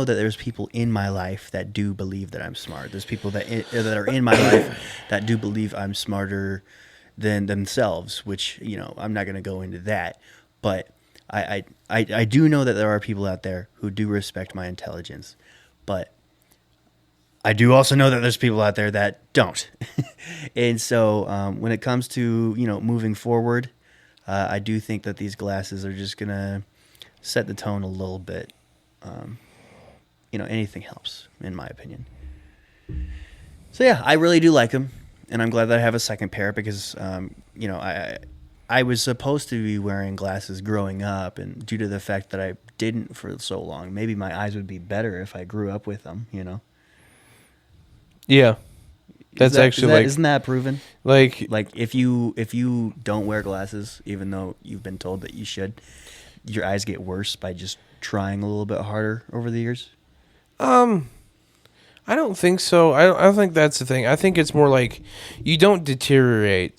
that there's people in my life that do believe that I'm smart. There's people that are in my life that do believe I'm smarter than themselves, which, I'm not going to go into that. But I do know that there are people out there who do respect my intelligence. But I do also know that there's people out there that don't. And so when it comes to, moving forward, I do think that these glasses are just going to set the tone a little bit. Anything helps, in my opinion. So yeah, I really do like them, and I'm glad that I have a second pair because, I was supposed to be wearing glasses growing up, and due to the fact that I didn't for so long, maybe my eyes would be better if I grew up with them. Yeah, that's actually isn't that proven? like Like if you don't wear glasses, even though you've been told that you should, your eyes get worse by just trying a little bit harder over the years. I don't think so. I don't think that's the thing. I think it's more like you don't deteriorate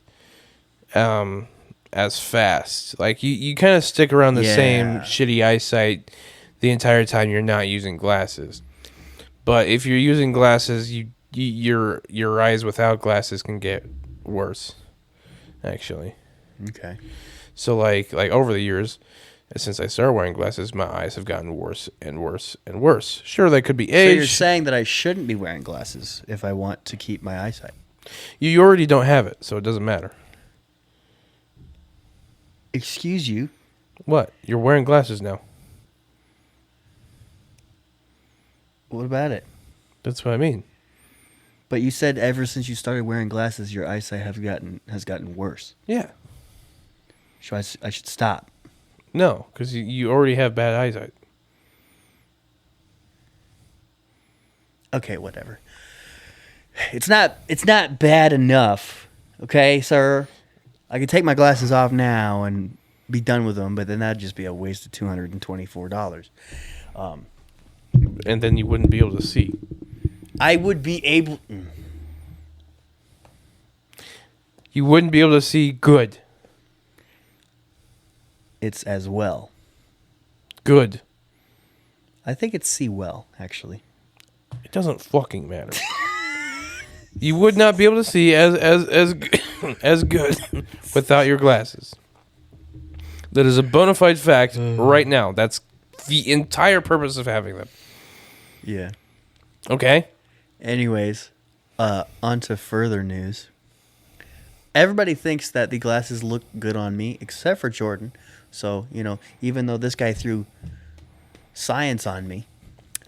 as fast. Like you kind of stick around the same shitty eyesight the entire time you're not using glasses. But if you're using glasses, your eyes without glasses can get worse, actually. Okay. So like over the years, since I started wearing glasses, my eyes have gotten worse and worse and worse. Sure, they could be So age. you're saying that I shouldn't be wearing glasses if I want to keep my eyesight? You already don't have it, so it doesn't matter. Excuse you? What? You're wearing glasses now. What about it? That's what I mean. But you said ever since you started wearing glasses, your eyesight has gotten worse. Yeah. So I should stop. No, because you already have bad eyesight. Okay, whatever. It's not bad enough, okay, sir? I could take my glasses off now and be done with them, but then that'd just be a waste of $224. And then you wouldn't be able to see. I would be able... You wouldn't be able to see good. It's as well. Good. I think it's see well, actually. It doesn't fucking matter. You would not be able to see as good without your glasses. That is a bona fide fact right now. That's the entire purpose of having them. Yeah. Okay? Anyways, on to further news. Everybody thinks that the glasses look good on me, except for Jordan. So, even though this guy threw science on me,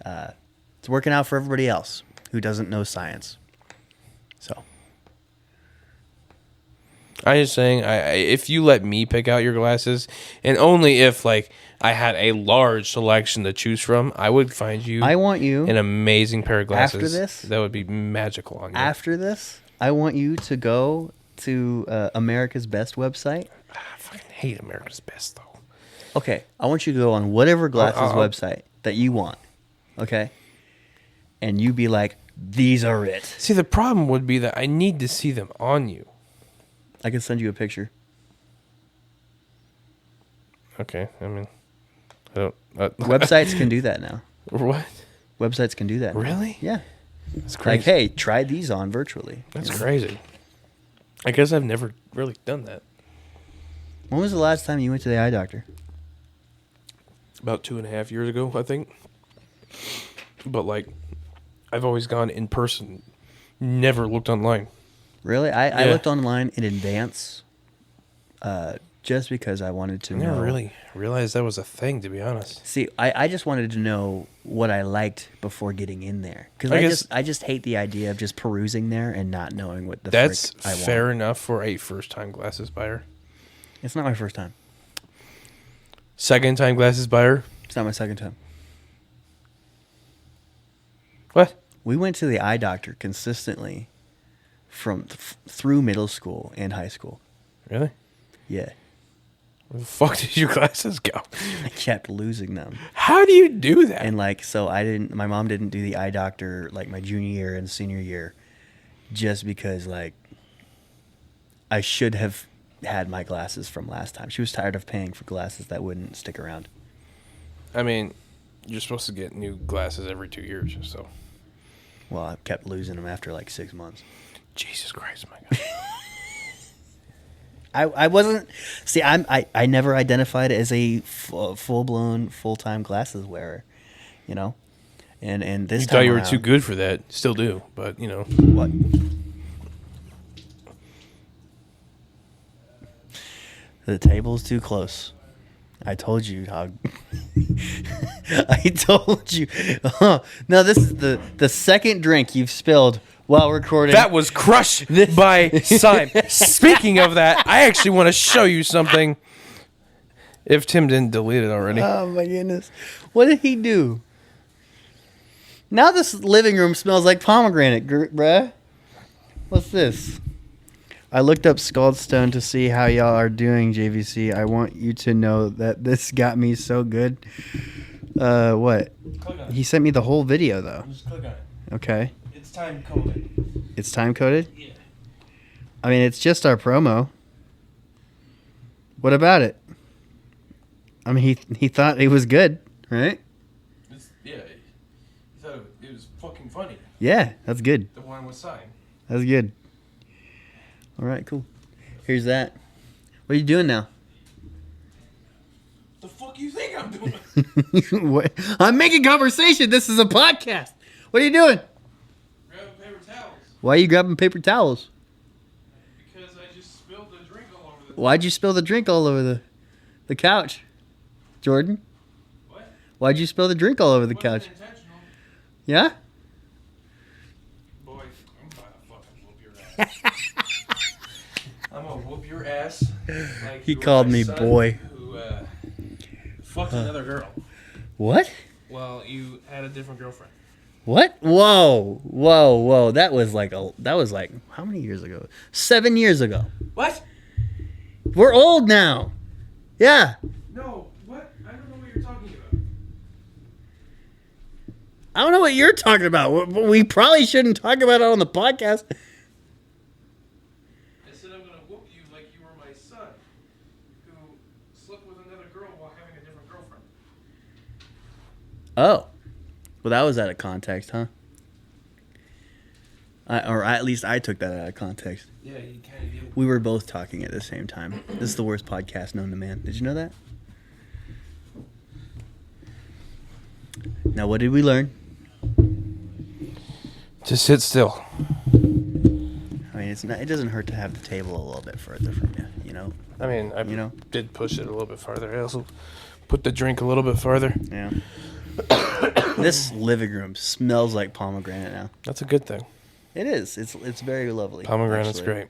it's working out for everybody else who doesn't know science. So, I'm just saying, if you let me pick out your glasses, and only if like I had a large selection to choose from, I would find you. I want you an amazing pair of glasses. after this. That would be magical on you. After this, I want you to go to America's Best website. I fucking hate America's Best though. Okay, I want you to go on whatever glasses I'll- website that you want. Okay, and you be like, these are it. See, the problem would be that I need to see them on you. I can send you a picture. Okay, I mean, I don't. Websites can do that now. What? Websites can do that now. Really? Yeah. That's crazy. Like, hey, try these on virtually. That's crazy. I guess I've never really done that. When was the last time you went to the eye doctor? About 2.5 years ago, I think. But like, I've always gone in person. Never looked online. Really? I Yeah. looked online in advance just because I wanted to I know. never really realized that was a thing, to be honest. See, I just wanted to know what I liked before getting in there. Because I guess- I just hate the idea of just perusing there and not knowing what the That's frick I want. fair enough for a first-time glasses buyer. It's not my first time. Second-time glasses buyer. It's not my second time. What? We went to the eye doctor consistently from through middle school and high school. Really? Yeah. Where the fuck did your glasses go? I kept losing them. How do you do that? And so my mom didn't do the eye doctor like my junior year and senior year just because I should have had my glasses from last time. She was tired of paying for glasses that wouldn't stick around. I mean, you're supposed to get new glasses every 2 years, so. Well, I kept losing them after 6 months. Jesus Christ, my God. I wasn't. See, I never identified as a full blown full time glasses wearer, And this You time thought you were around- too good for that. Still do, but, What? The table's too close. I told you, dog. I told you. No, this is the second drink you've spilled while recording. That was crushed by Sime. Speaking of that, I actually want to show you something. If Tim didn't delete it already. Oh my goodness. What did he do? Now this living room smells like pomegranate, bruh. What's this? I looked up Scald Stone to see how y'all are doing, JVC. I want you to know that this got me so good. What? He sent me the whole video, though. Just click on it. Okay. It's time coded. It's time coded? Yeah. I mean, it's just our promo. What about it? I mean, he thought it was good, right? He thought it was fucking funny. Yeah, that's good. The one was signed. That's good. All right, cool. Here's that. What are you doing now? The fuck you think I'm doing? What? I'm making conversation. This is a podcast. What are you doing? Grabbing paper towels. Why are you grabbing paper towels? Because I just spilled the drink all over the... Why'd you spill the drink all over the couch? Jordan? What? Why'd you spill the drink all over the couch? Wasn't intentional. Yeah? Boy, I'm about to fucking whoop your ass. I'm gonna whoop your ass. Like He you were called my me son boy. Who fucked another girl. What? Well, you had a different girlfriend. What? Whoa. That was like how many years ago? 7 years ago. What? We're old now. Yeah. No. What? I don't know what you're talking about. I don't know what you're talking about. We probably shouldn't talk about it on the podcast. I said I'm gonna whoop you like you were my son, who slept with another girl while having a different girlfriend. Oh. Well, that was out of context, huh? Or at least I took that out of context. Yeah, you kind of did. We were both talking at the same time. This is the worst podcast known to man. Did you know that? Now, what did we learn? Just sit still. I mean, it doesn't hurt to have the table a little bit further from you, you know? I mean, I You know? did push it a little bit farther. I also put the drink a little bit farther. Yeah. This living room smells like pomegranate now. That's a good thing. It is. It's very lovely. Pomegranate's actually. great.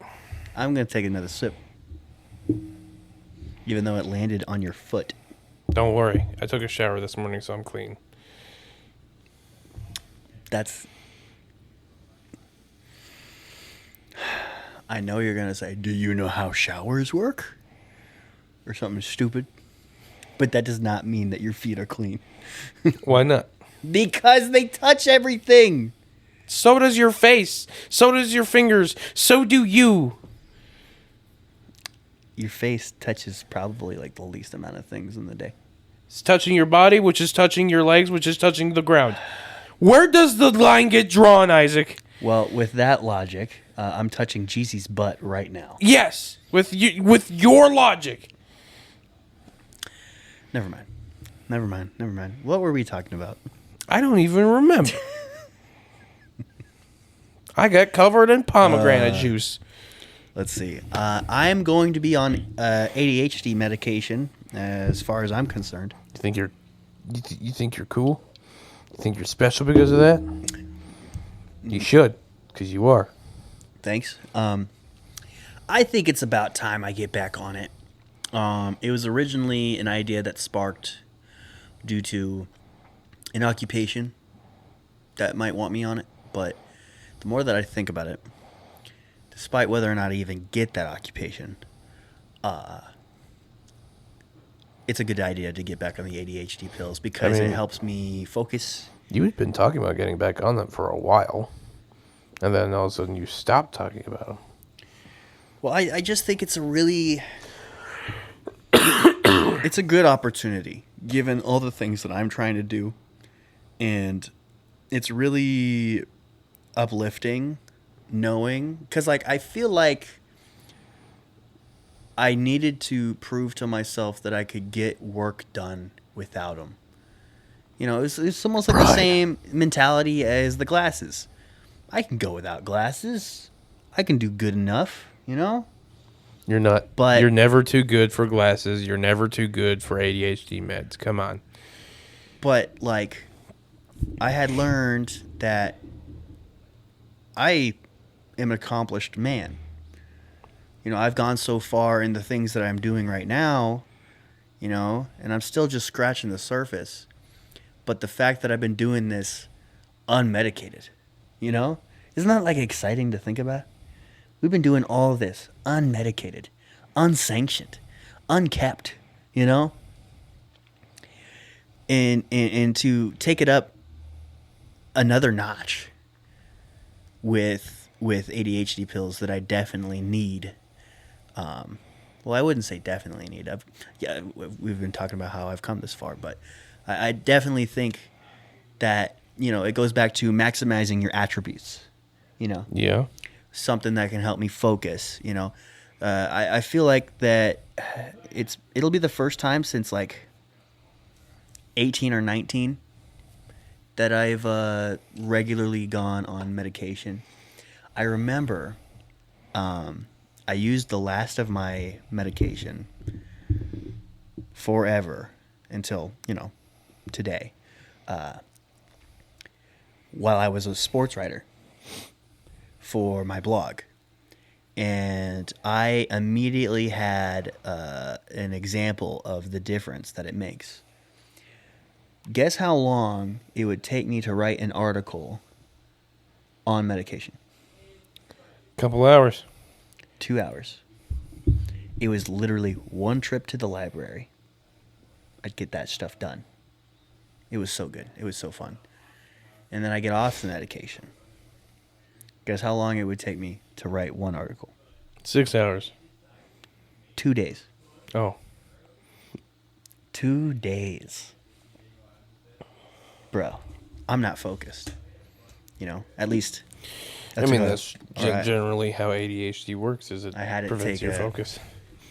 I'm going to take another sip. Even though it landed on your foot. Don't worry. I took a shower this morning, so I'm clean. That's... I know you're going to say, do you know how showers work? Or something stupid. But that does not mean that your feet are clean. Why not? Because they touch everything. So does your face. So does your fingers. So do you. Your face touches probably like the least amount of things in the day. It's touching your body, which is touching your legs, which is touching the ground. Where does the line get drawn, Isaac? Well, with that logic, I'm touching Jeezy's butt right now. Yes, with your logic. Never mind. What were we talking about? I don't even remember. I got covered in pomegranate juice. Let's see. I'm going to be on ADHD medication, as far as I'm concerned. You think you're cool? You think you're special because of that? You should, because you are. Thanks. I think it's about time I get back on it. It was originally an idea that sparked due to an occupation that might want me on it, but the more that I think about it, despite whether or not I even get that occupation, it's a good idea to get back on the ADHD pills because it helps me focus. You had been talking about getting back on them for a while, and then all of a sudden you stopped talking about them. Well, I just think it's a really... it's a good opportunity, given all the things that I'm trying to do. And it's really uplifting knowing... Because, like, I feel like I needed to prove to myself that I could get work done without them. You know, it's almost like the same mentality as the glasses. I can go without glasses. I can do good enough, you know? You're not. But you're never too good for glasses. You're never too good for ADHD meds. Come on. But, like, I had learned that I am an accomplished man. You know, I've gone so far in the things that I'm doing right now, you know, and I'm still just scratching the surface. But the fact that I've been doing this unmedicated, you know, isn't that, like, exciting to think about? We've been doing all of this unmedicated, unsanctioned, unkept, you know? And to take it up another notch, with ADHD pills that I definitely need. Well, I wouldn't say definitely need. We've been talking about how I've come this far, but I definitely think that, it goes back to maximizing your attributes. Yeah. Something that can help me focus. I feel like that it'll be the first time since like 18 or 19 that I've regularly gone on medication. I remember I used the last of my medication forever until, today, while I was a sports writer for my blog. And I immediately had an example of the difference that it makes. Guess how long it would take me to write an article on medication? Couple hours. 2 hours. It was literally one trip to the library. I'd get that stuff done. It was so good. It was so fun. And then I get off the medication. Guess how long it would take me to write one article? 6 hours. 2 days. Oh. 2 days. Bro, I'm not focused. At least. That's generally how ADHD works. Is it I had to prevents take your a focus,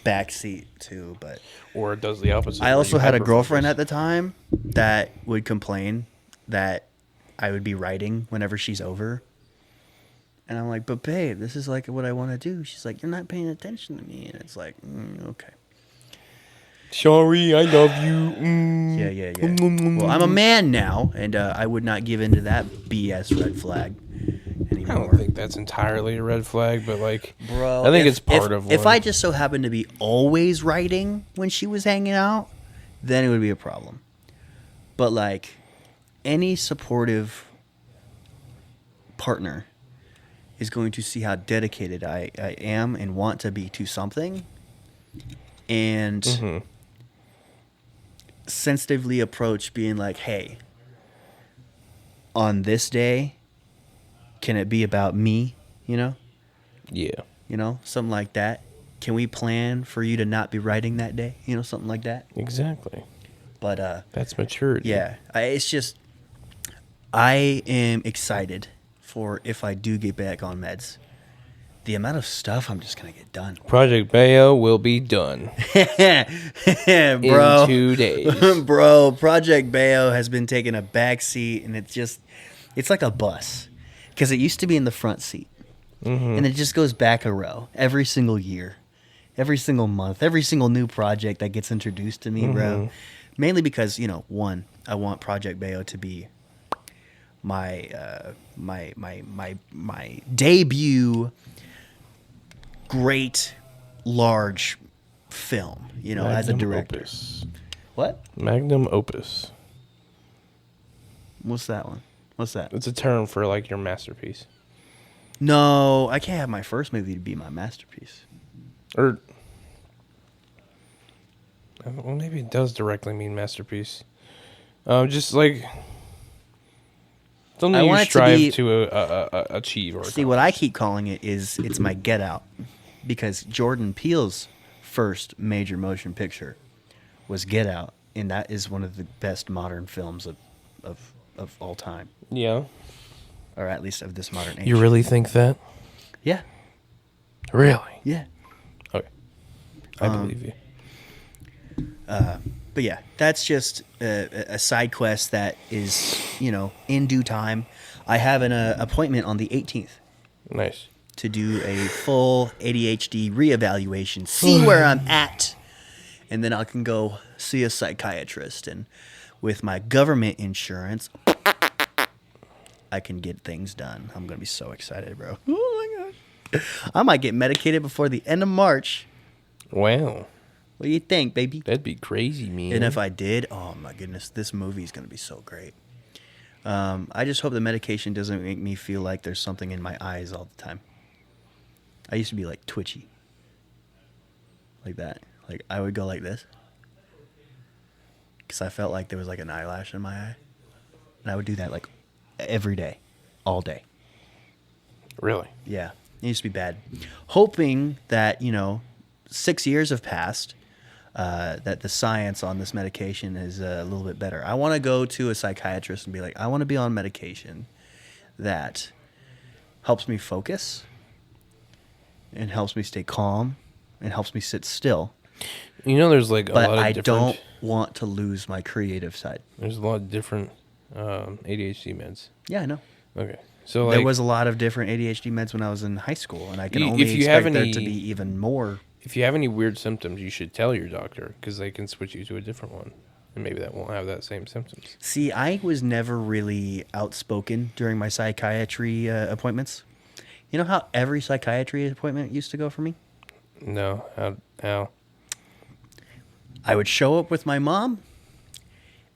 backseat too, but or it does the opposite. I where also you had a hyperfocus. girlfriend at the time that would complain that I would be writing whenever she's over. And I'm like, but babe, this is like what I want to do. She's like, you're not paying attention to me. And it's like, okay. Sorry, I love you. Yeah. Well, I'm a man now, and I would not give into that BS red flag I anymore. don't think that's entirely a red flag, but Bro, I think if- it's part of one. If I just so happened to be always writing when she was hanging out, then it would be a problem. But like any supportive partner is going to see how dedicated I am and want to be to something, and sensitively approach being like, hey, on this day, can it be about me? Yeah. Something like that. Can we plan for you to not be writing that day? Something like that. Exactly. But That's maturity. yeah, it's just I am excited for if I do get back on meds. The amount of stuff I'm just gonna get done. Project Bayo will be done Bro. in 2 days. Bro, Project Bayo has been taking a back seat, and it's like a bus. Because it used to be in the front seat. And it just goes back a row every single year, every single month, every single new project that gets introduced to me, bro. Mainly because, one, I want Project Bayo to be my debut great large film, as a director. Opus. What? Magnum opus. What's that one? What's that? It's a term for your masterpiece. No, I can't have my first movie to be my masterpiece. Or well, maybe it does directly mean masterpiece. Just something I you want it to strive be- to achieve or See, what I keep calling it's my Get Out, because Jordan Peele's first major motion picture was Get Out, and that is one of the best modern films of all time, Yeah. or at least of this modern age. You really think that? Yeah, Really? yeah. Okay. I believe you. But yeah, that's just a side quest that is, in due time. I have an appointment on the 18th Nice. to do a full ADHD reevaluation, see where I'm at, and then I can go see a psychiatrist. And with my government insurance, I can get things done. I'm gonna be so excited, bro. Oh my gosh, I might get medicated before the end of March. Wow. What do you think, baby? That'd be crazy, man. And if I did, oh my goodness, this movie is gonna be so great. I just hope the medication doesn't make me feel like there's something in my eyes all the time. I used to be like twitchy. Like that. Like I would go like this. Because I felt like there was like an eyelash in my eye. And I would do that like every day. All day. Really? Yeah, it used to be bad. Hoping that 6 years have passed, that the science on this medication is a little bit better. I want to go to a psychiatrist and be like, I want to be on medication that helps me focus and helps me stay calm and helps me sit still. You know, there's like a But lot of I different. don't want to lose my creative side. There's a lot of different ADHD meds. Yeah, I know. Okay, so like, There was a lot of different ADHD meds when I was in high school, and I can Y- only if you have expect there any- to be even more. if you have any weird symptoms, you should tell your doctor because they can switch you to a different one, and maybe that won't have that same symptoms. See, I was never really outspoken during my psychiatry appointments. You know how every psychiatry appointment used to go for me? No, how? I would show up with my mom,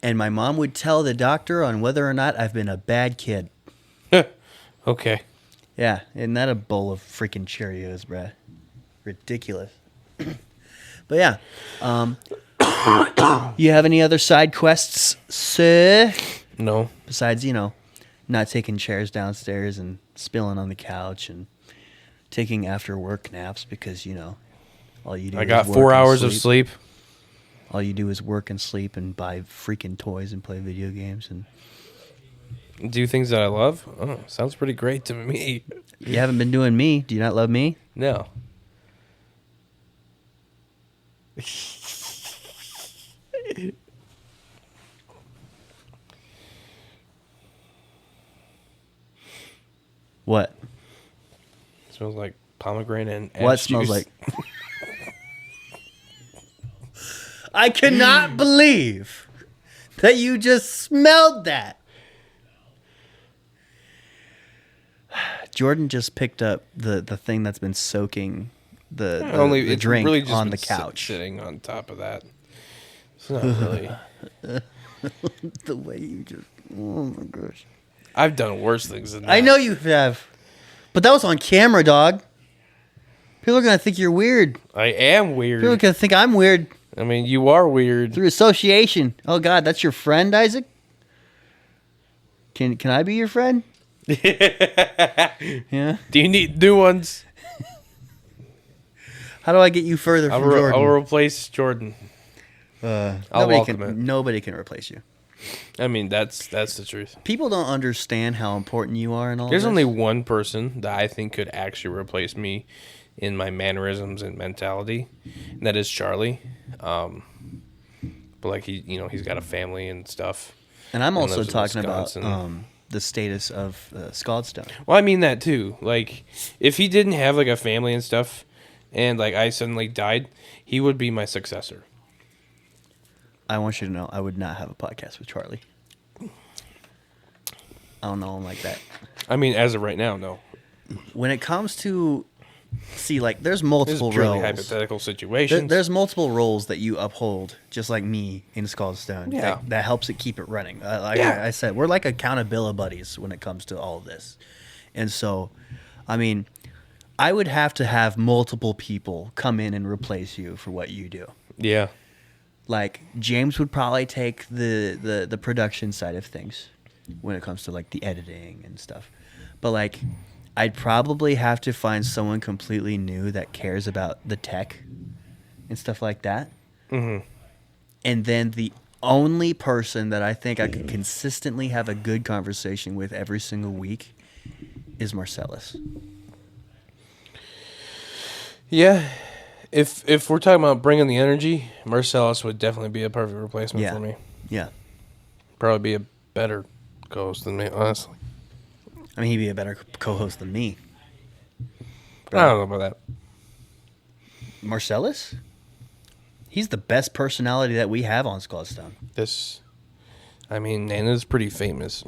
and my mom would tell the doctor on whether or not I've been a bad kid. Okay. Yeah, isn't that a bowl of freaking Cheerios, bruh? Ridiculous. But yeah, you have any other side quests, sir? No. Besides, not taking chairs downstairs and spilling on the couch and taking after work naps because, all you do I is got work 4 and hours of sleep. All you do is work and sleep and buy freaking toys and play video games. And Do things that I love. Oh, sounds pretty great to me. you haven't been doing me. Do you not love me? No. What? Smells like pomegranate and What ash smells juice. like? I cannot believe that you just smelled that. Jordan just picked up the thing that's been soaking the it's drink really just on been the couch. sitting on top of that. It's not really. The way you just, oh my gosh. I've done worse things than that. I know you have, but that was on camera, dog. People are gonna think you're weird. I am weird. People are gonna think I'm weird I mean, you are weird. through association. Oh God, that's your friend, Isaac. Can I be your friend? Yeah. Do you need new ones? How do I get you further from Jordan? I'll replace Jordan. I'll welcome it. Nobody can replace you. I mean, that's the truth. People don't understand how important you are and all. There's this. only one person that I think could actually replace me in my mannerisms and mentality, and that is Charlie. But like he's got a family and stuff. And I'm and also lives in talking Wisconsin. about the status of Scaldstone. Well, I mean that too. Like, if he didn't have like a family and stuff, and like I suddenly died, he would be my successor. I want you to know I would not have a podcast with Charlie. I don't know him like that. I mean, as of right now, no. When it comes to, see, like, there's This is multiple purely roles. hypothetical situations. There's multiple roles that you uphold, just like me in Scaldstone. Yeah. That helps it keep it running. Like Yeah. I said, we're like accountability buddies when it comes to all of this. And so, I mean, I would have to have multiple people come in and replace you for what you do. Yeah. Like, James would probably take the production side of things when it comes to, like, the editing and stuff. But, like, I'd probably have to find someone completely new that cares about the tech and stuff like that. Mm-hmm. And then the only person that I think I could consistently have a good conversation with every single week is Marcellus. Yeah. If we're talking about bringing the energy, Marcellus would definitely be a perfect replacement Yeah. for me. Yeah. Probably be a better co-host than me, honestly. I mean, he'd be a better co-host than me. I don't know about that. Marcellus? He's the best personality that we have on Scaldstone. I mean, Nana's pretty famous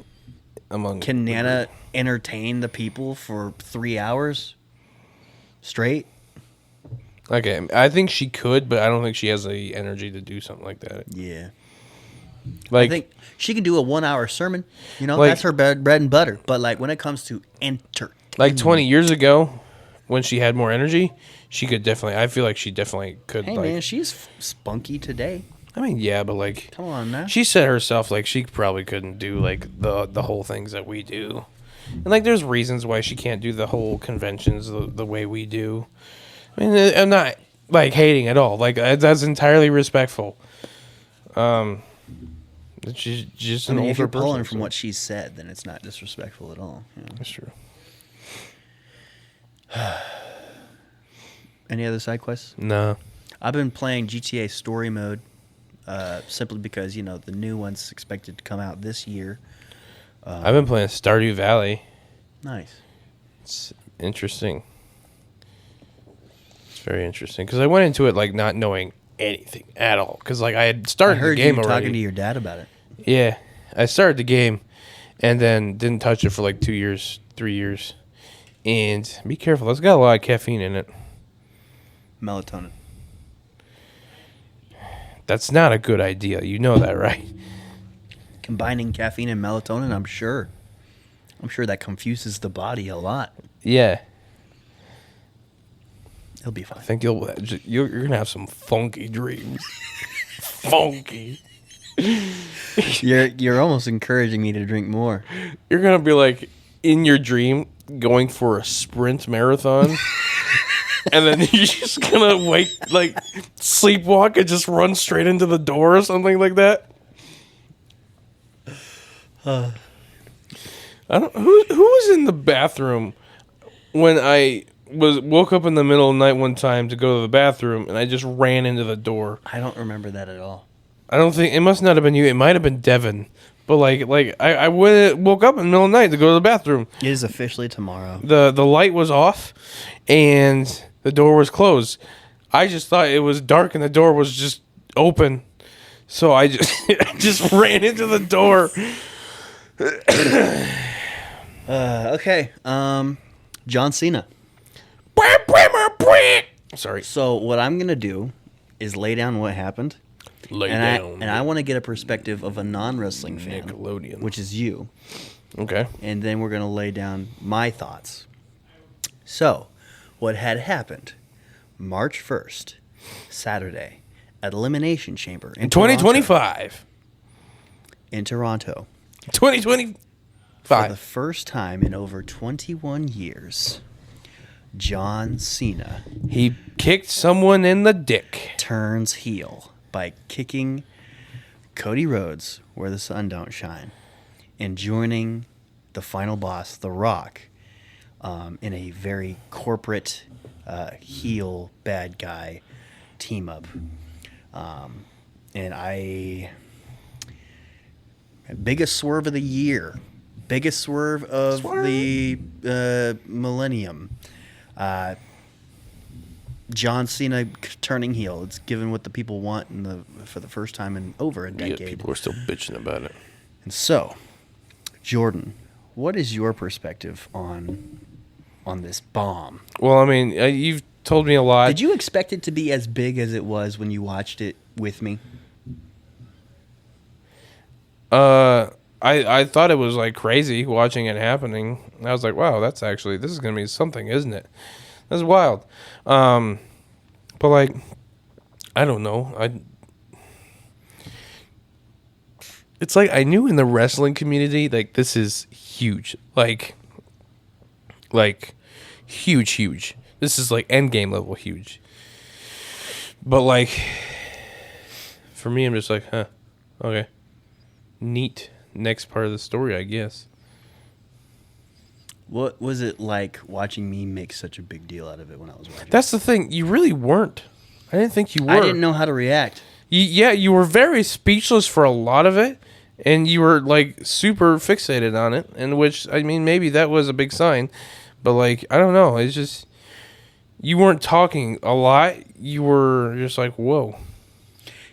among. Can Nana entertain the people for 3 hours straight? Okay, I think she could, but I don't think she has the energy to do something like that. Yeah. Like, I think she can do a 1 hour sermon. Like- That's her bread and butter. But, like, when it comes to like 20 years ago, when she had more energy, she could definitely. I feel like she definitely could. Hey, like, man, she's spunky today. I mean, yeah, but like, Come on now. she said herself like she probably couldn't do like the whole things that we do. And like, there's reasons why she can't do the whole conventions the way we do. I mean, I'm not like hating at all. Like, that's entirely respectful. She's just an if older you're pulling person. from what she said, then it's not disrespectful at all. You know? That's true. Any other side quests? No. I've been playing GTA Story Mode simply because, the new one's expected to come out this year. I've been playing Stardew Valley. Nice. It's interesting. It's very interesting because I went into it like not knowing anything at all. Because like I had started I heard the game you already. talking to your dad about it. Yeah, I started the game and then didn't touch it for like 2 years, 3 years. And be careful, it's got a lot of caffeine in it. Melatonin. That's not a good idea. You know that, right? Combining caffeine and melatonin, I'm sure that confuses the body a lot. Yeah. It'll be I fine. think you're gonna have some funky dreams. Funky. You're almost encouraging me to drink more. You're gonna be like in your dream going for a sprint marathon, and then you're just gonna sleepwalk and just run straight into the door or something like that. I don't. Who was in the bathroom when I woke up in the middle of the night one time to go to the bathroom and I just ran into the door. I don't remember that at all. I don't think it must not have been you. It might have been Devin. But I woke up in the middle of the night to go to the bathroom. It is officially tomorrow. The light was off and the door was closed. I just thought it was dark and the door was just open. So I just I just ran into the door. Okay. John Cena. Sorry. So what I'm gonna do is lay down what happened, and I want to get a perspective of a non-wrestling fan, Nickelodeon. which is you, Okay. and then we're gonna lay down my thoughts. So, what had happened, March 1st, Saturday, at Elimination Chamber in 2025. in Toronto, 2025. for the first time in over 21 years, John Cena He kicked someone in the dick. turns heel by kicking Cody Rhodes where the sun don't shine and joining the final boss, The Rock, in a very corporate heel bad guy team up. Biggest swerve of the year, biggest swerve of the millennium. John Cena turning heel. It's given what the people want for the first time in over a Yeah, decade. people are still bitching about it. And so, Jordan, what is your perspective on this bomb? Well, I mean, you've told me a lot. Did you expect it to be as big as it was when you watched it with me? I thought it was like crazy watching it happening. I was like, wow, this is gonna be something, isn't it? That's wild. But like, I don't know. It's like I knew in the wrestling community, like this is huge, like huge. This is like end game level huge. But like, for me, I'm just like, huh, okay, neat. Next part of the story, I guess. What was it like watching me make such a big deal out of it when I was watching? That's the thing. You really weren't. I didn't think you were. I didn't know how to react. You were very speechless for a lot of it, and you were like super fixated on it. And which, I mean, maybe that was a big sign, but like, I don't know. It's just you weren't talking a lot. You were just like, whoa.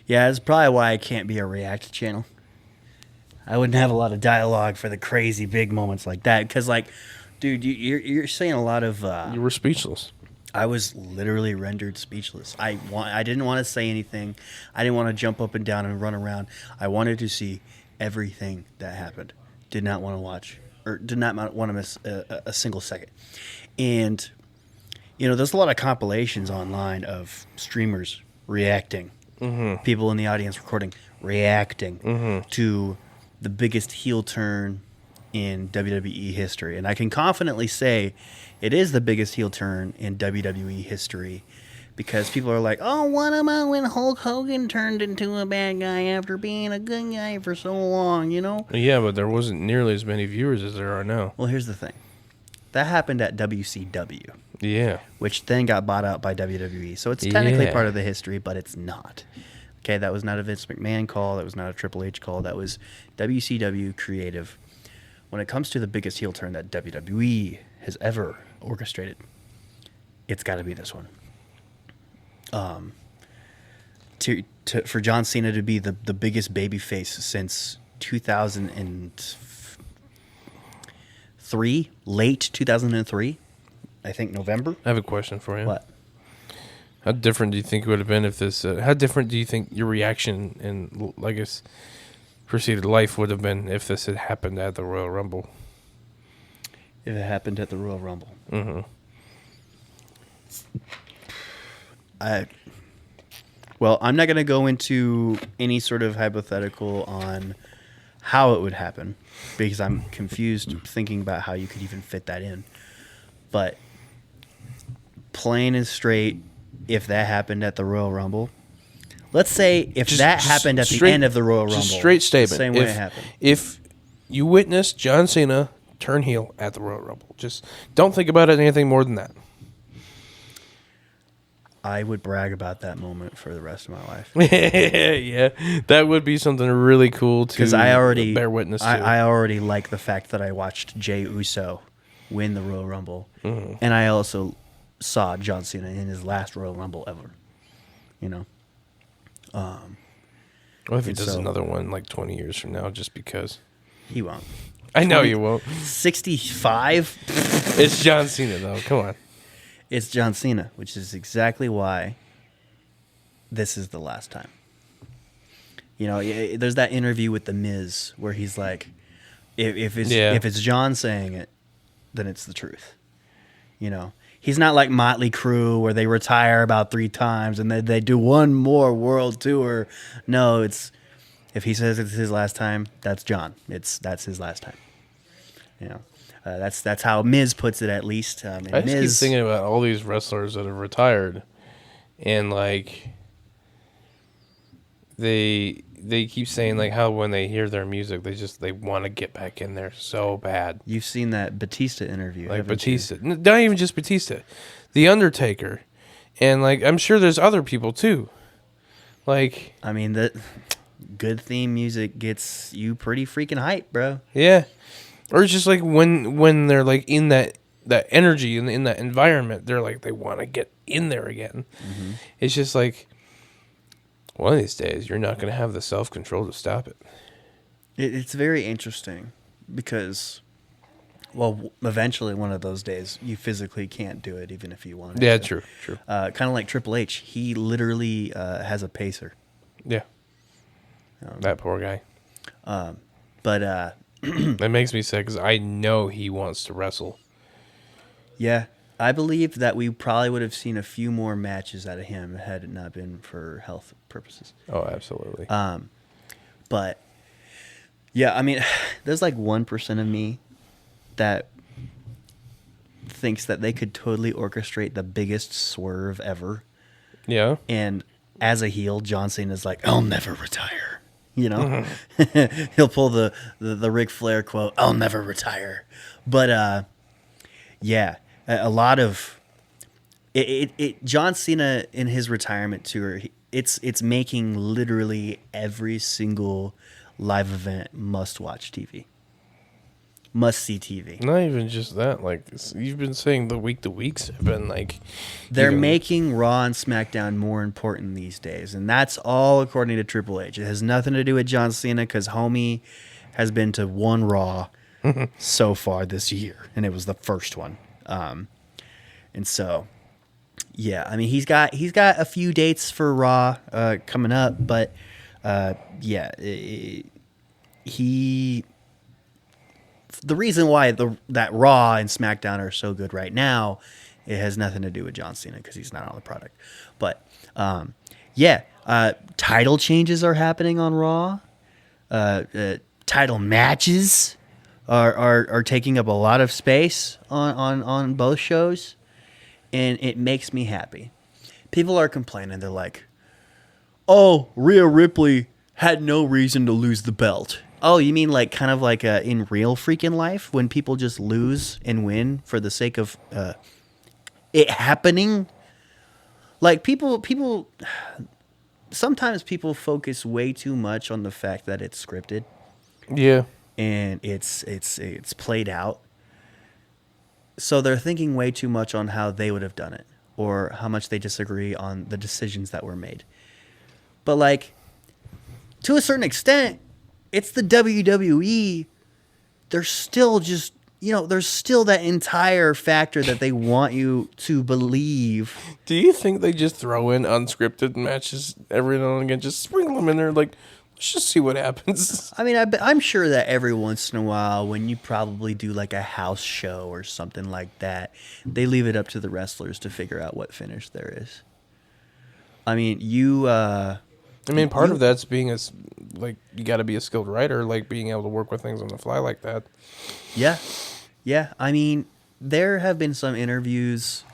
Yeah, that's probably why I can't be a react channel. I wouldn't have a lot of dialogue for the crazy big moments like that. Because, like, dude, you're saying a lot of... You were speechless. I was literally rendered speechless. I didn't want to say anything. I didn't want to jump up and down and run around. I wanted to see everything that happened. Did not want to watch, or did not want to miss a single second. And, there's a lot of compilations online of streamers reacting. Mm-hmm. People in the audience recording, reacting to the biggest heel turn in WWE history. And I can confidently say it is the biggest heel turn in WWE history because people are like, oh, what about when Hulk Hogan turned into a bad guy after being a good guy for so long, you know? Yeah, but there wasn't nearly as many viewers as there are now. Well, here's the thing. That happened at WCW, Yeah. which then got bought out by WWE. So it's technically Yeah. part of the history, but it's not. Okay, that was not a Vince McMahon call. That was not a Triple H call. That was WCW creative. When it comes to the biggest heel turn that WWE has ever orchestrated, it's got to be this one. For John Cena to be the biggest babyface since 2003, late 2003, I think November. I have a question for you. What? How different do you think it would have been if this? How different do you think your reaction and, I guess, preceded life would have been if this had happened at the Royal Rumble? If it happened at the Royal Rumble. Mm-hmm. Well, I'm not going to go into any sort of hypothetical on how it would happen because I'm confused thinking about how you could even fit that in. But plain and straight, if that happened at the Royal Rumble, let's say if that happened at the end of the Royal Rumble, just straight statement. the same way it happened. If you witnessed John Cena turn heel at the Royal Rumble, just don't think about it anything more than that. I would brag about that moment for the rest of my life. Yeah, that would be something really cool to Because I already bear witness to. I already like the fact that I watched Jey Uso win the Royal Rumble, and I also saw John Cena in his last Royal Rumble ever. You know, What if he and does so- another one like 20 years from now, just because? he won't. I know you won't. 65. It's John Cena, though. Come on. It's John Cena, which is exactly why this is the last time. You know, there's that interview with The Miz where he's like, if it's John saying it, then it's the truth. You know, he's not like Motley Crue where they retire about 3 times and they do one more world tour. No, it's if he says it's his last time, that's John. That's his last time. You know. That's how Miz puts it, at least. And I just keep Miz, thinking about all these wrestlers that have retired, and like they keep saying like how when they hear their music, they want to get back in there so bad. you've seen that Batista interview, Like haven't you? Batista, not even just Batista, The Undertaker, and like I'm sure there's other people too. Like, I mean, the good theme music gets you pretty freaking hype, bro. yeah, or it's just like when they're like in that energy and in that environment, they're like they want to get in there again. Mm-hmm. It's just like one of these days you're not going to have the self control to stop it. It's very interesting because, well, eventually one of those days you physically can't do it, even if you wanted Yeah, to. true. Kind of like Triple H. He literally has a pacer. Yeah, that poor guy. But That makes me sad because I know he wants to wrestle. yeah, I believe that we probably would have seen a few more matches out of him had it not been for health purposes. Oh, absolutely. But yeah, I mean, there's like 1% of me that thinks that they could totally orchestrate the biggest swerve ever. Yeah. And as a heel, John Cena is like, I'll never retire. You know, he'll pull the Ric Flair quote, I'll never retire. But yeah, a lot of it John Cena in his retirement tour, it's making literally every single live event must-watch TV. Must-see TV. Not even just that. Like you've been saying, the weeks have been like They're even- making Raw and SmackDown more important these days, and that's all according to Triple H. It has nothing to do with John Cena because homie has been to one Raw so far this year, and it was the first one. And so, yeah, I mean he's got a few dates for Raw coming up, but yeah, he. The reason why that Raw and SmackDown are so good right now, it has nothing to do with John Cena because he's not on the product. But yeah, title changes are happening on Raw. Title matches are taking up a lot of space on both shows, and it makes me happy. People are complaining. They're like, "Oh, Rhea Ripley had no reason to lose the belt." Oh, you mean like kind of like in real freaking life when people just lose and win for the sake of it happening? Like people. Sometimes people focus way too much on the fact that it's scripted. Yeah. And it's played out. So they're thinking way too much on how they would have done it or how much they disagree on the decisions that were made. But like to a certain extent, it's the WWE. They're still just, there's still that entire factor that they want you to believe. Do you think they just throw in unscripted matches every now and again? Just sprinkle them in there, like, let's just see what happens. I mean, I'm sure that every once in a while, when you probably do like a house show or something like that, they leave it up to the wrestlers to figure out what finish there is. I mean, part of that's being you got to be a skilled writer, like being able to work with things on the fly like that. Yeah. Yeah. I mean, there have been some interviews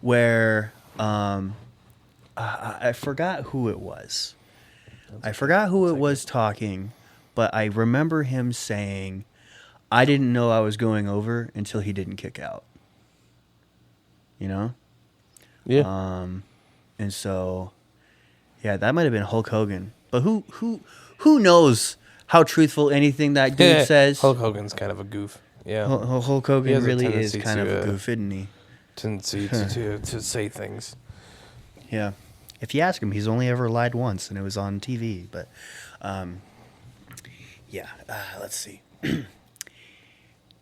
where I forgot who it was. Talking, but I remember him saying, I didn't know I was going over until he didn't kick out. Yeah. And so, yeah, that might have been Hulk Hogan. But who knows how truthful anything that dude says? Hulk Hogan's kind of a goof. Yeah. Hulk Hogan really is kind of a goof, isn't he? Tendency to say things. Yeah. If you ask him, he's only ever lied once, and it was on TV. But, let's see.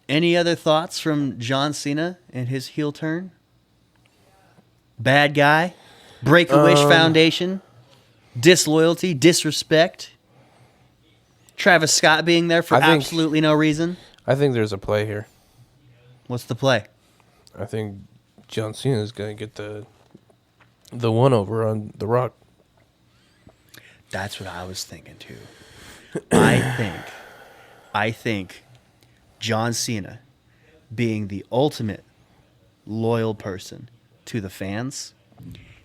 Any other thoughts from John Cena and his heel turn? Bad guy? Break-A-Wish Foundation? Disloyalty? Disrespect? Travis Scott being there for absolutely no reason? I think there's a play here. What's the play? I think John Cena is going to get the one over on The Rock. That's what I was thinking too. I think John Cena, being the ultimate loyal person to the fans,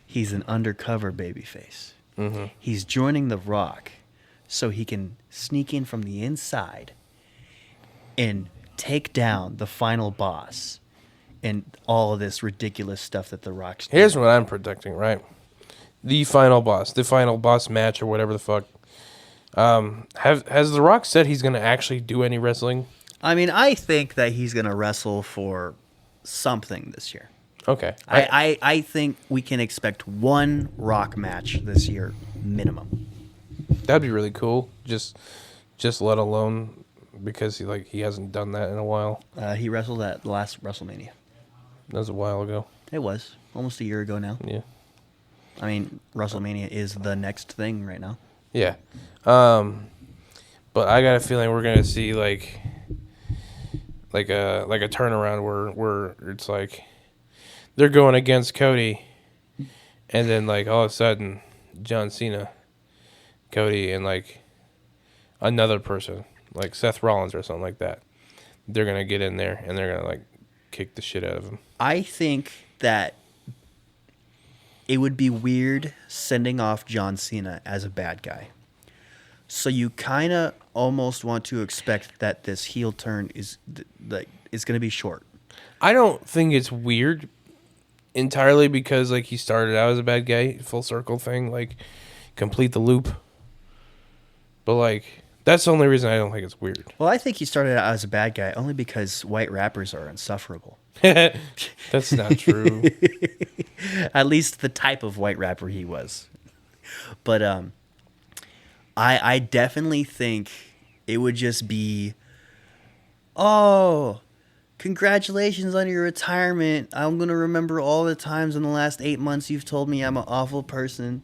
he's an undercover babyface. Mm-hmm. He's joining The Rock so he can sneak in from the inside and take down the final boss and all of this ridiculous stuff that The Rock's doing. Here's what I'm predicting, right? The final boss match or whatever the fuck. Has The Rock said he's going to actually do any wrestling? I mean, I think that he's going to wrestle for something this year. Okay. I think we can expect one Rock match this year, minimum. That'd be really cool. Just let alone because he hasn't done that in a while. He wrestled at the last WrestleMania. That was a while ago. It was almost a year ago now. Yeah. I mean, WrestleMania is the next thing right now. Yeah. But I got a feeling we're gonna see like a turnaround where it's like they're going against Cody, and then like all of a sudden John Cena, Cody, and like another person like Seth Rollins or something like that, they're gonna get in there and they're gonna like kick the shit out of him. I think that it would be weird sending off John Cena as a bad guy. So you kind of almost want to expect that this heel turn is going to be short. I don't think it's weird entirely because like he started out as a bad guy, full circle thing, like complete the loop. But like that's the only reason I don't think it's weird. Well, I think he started out as a bad guy only because white rappers are insufferable. That's not true. At least the type of white rapper he was. But I definitely think it would just be, oh, congratulations on your retirement. I'm going to remember all the times in the last 8 months you've told me I'm an awful person.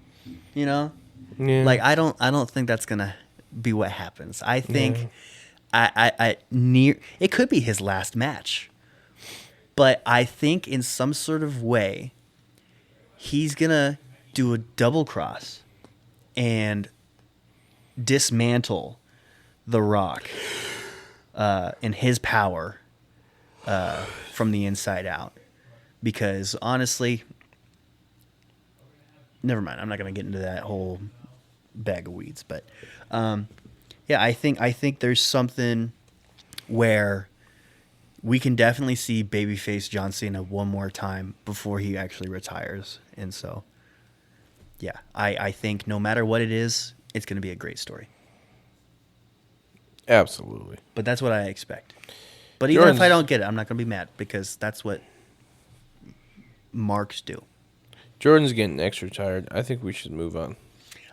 You know? Yeah. Like, I don't think that's going to be what happens. I think it could be his last match. But I think in some sort of way, he's going to do a double cross and dismantle The Rock. in his power from the inside out. Because honestly, never mind. I'm not going to get into that whole bag of weeds. But yeah, I think there's something where we can definitely see babyface John Cena one more time before he actually retires. And so, yeah, I think no matter what it is, it's going to be a great story. Absolutely. But that's what I expect. But even if I don't get it, I'm not going to be mad because that's what marks do. Jordan's getting extra tired. I think we should move on.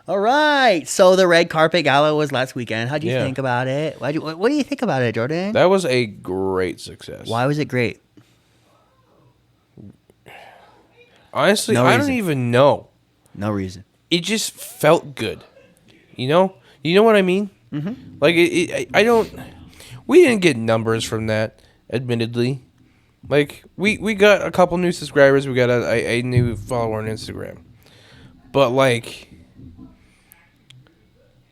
All right. So the red carpet gala was last weekend. How'd you Yeah. think about it? What do you think about it, Jordan? That was a great success. Why was it great? Honestly, No I don't reason. even know. No reason. It just felt good. You know what I mean? Mm-hmm. Like I don't. We didn't get numbers from that, admittedly. Like we got a couple new subscribers. We got a new follower on Instagram, but like,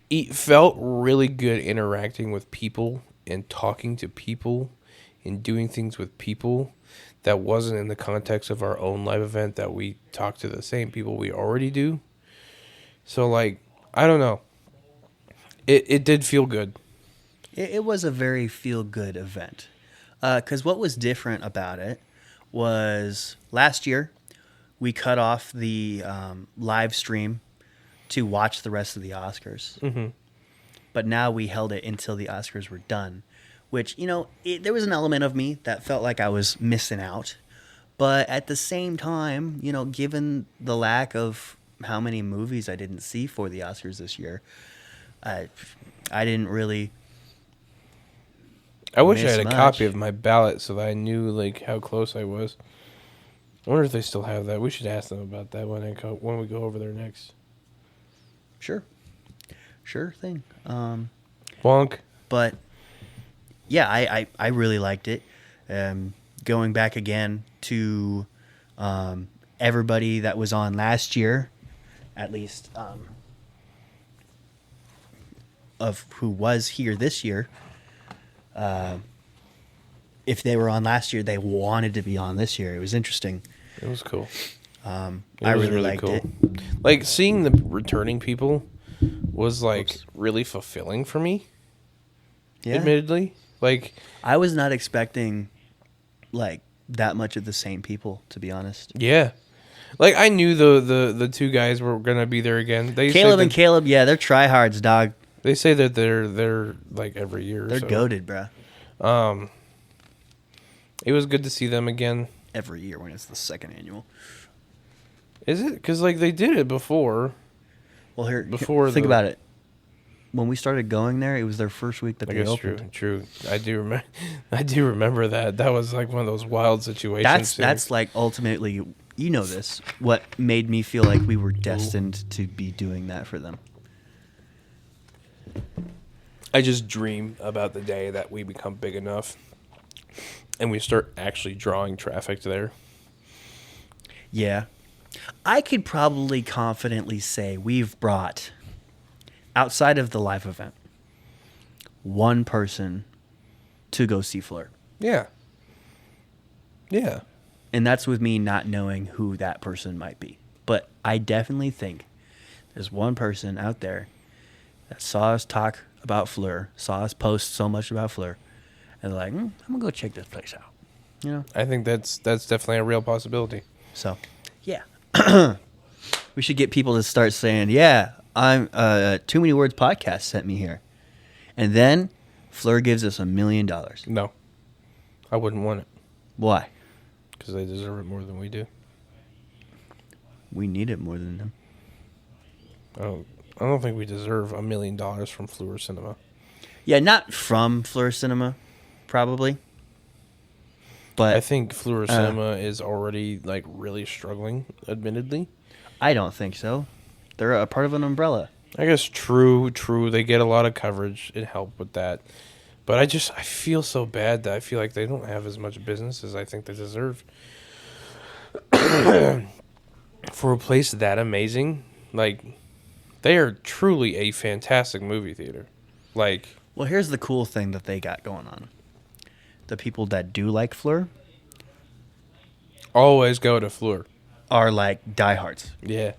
it felt really good interacting with people and talking to people and doing things with people that wasn't in the context of our own live event that we talk to the same people we already do. So like, I don't know. It did feel good. It was a very feel-good event. Because what was different about it was last year we cut off the live stream to watch the rest of the Oscars. Mm-hmm. But now we held it until the Oscars were done, which, there was an element of me that felt like I was missing out. But at the same time, given the lack of how many movies I didn't see for the Oscars this year, I didn't really... I wish I miss had a much. copy of my ballot so that I knew like how close I was. I wonder if they still have that. We should ask them about that when we go over there next. Sure thing. Bonk. But yeah, I really liked it. Going back again to everybody that was on last year, at least of who was here this year. If they were on last year, they wanted to be on this year. It was interesting. It was cool. I was really liked it. Like seeing the returning people was like really fulfilling for me. Yeah. Admittedly, like I was not expecting like that much of the same people, to be honest. yeah, like I knew the two guys were gonna be there again. Caleb and Caleb, yeah, they're tryhards, dog. They say that they're like every year. They're so. goated, bro. It was good to see them again. Every year when it's the second annual. Is it? Because like they did it before. Well, think Before about it. When we started going there, it was their first week that I they guess opened. true. I do remember. I do remember that. That was like one of those wild situations. That's like ultimately, this, what made me feel like we were destined to be doing that for them. I just dream about the day that we become big enough and we start actually drawing traffic there. Yeah. I could probably confidently say we've brought, outside of the live event, one person to go see Fleur. Yeah. Yeah. And that's with me not knowing who that person might be. But I definitely think there's one person out there that saw us talk about Fleur, saw us post so much about Fleur, and they're like, I'm going to go check this place out. I think that's definitely a real possibility. So, yeah. We should get people to start saying, yeah, I'm Too Many Words podcast sent me here. And then Fleur gives us $1 million. No. I wouldn't want it Why? because they deserve it more than we do. We need it more than them. I don't think we deserve $1 million from Fleur Cinema. Yeah, not from Fleur Cinema, probably. But I think Fleur Cinema is already like really struggling, admittedly. I don't think so. They're a part of an umbrella. I guess true. They get a lot of coverage. It helped with that. But I feel so bad that I feel like they don't have as much business as I think they deserve. For a place that amazing, like, they are truly a fantastic movie theater. Like, Well, here's the cool thing that they got going on. The people that do like Fleur Always go to Fleur. are like diehards. Yeah.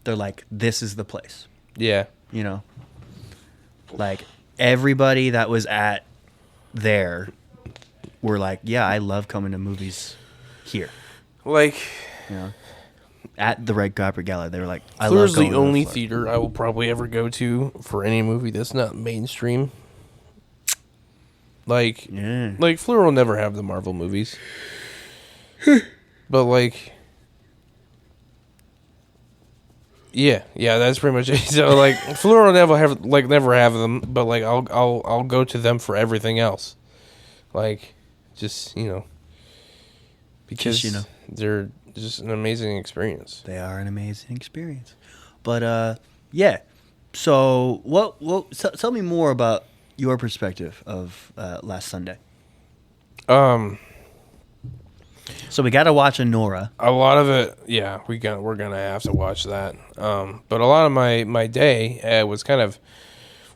They're like, this is the place. Yeah. You know, like everybody that was at there were like, yeah, I love coming to movies here. Like, You know, at the Red Carpet Gala, they were like, I Fleur's love going the to only Fleur. theater I will probably ever go to for any movie that's not mainstream. Like, Yeah. like Fleur will never have the Marvel movies. But like, yeah, that's pretty much it. So like, Fleur will never have them. But like, I'll go to them for everything else. Like, just because Just, they're just an amazing experience. They are an amazing experience. But yeah. So tell me more about your perspective of last Sunday. So we got to watch Nora. A lot of it, yeah, we're gonna have to watch that. But a lot of my day was kind of,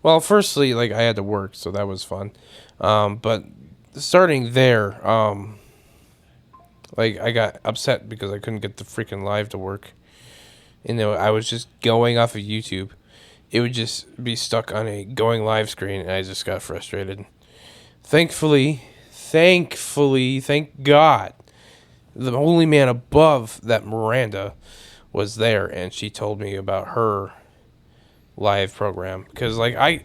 well, firstly, like I had to work, so that was fun. But starting there, like I got upset because I couldn't get the freaking live to work. I was just going off of YouTube. It would just be stuck on a going live screen, and I just got frustrated. Thankfully, thank God, the only man above that Miranda was there, and she told me about her live program. Because like I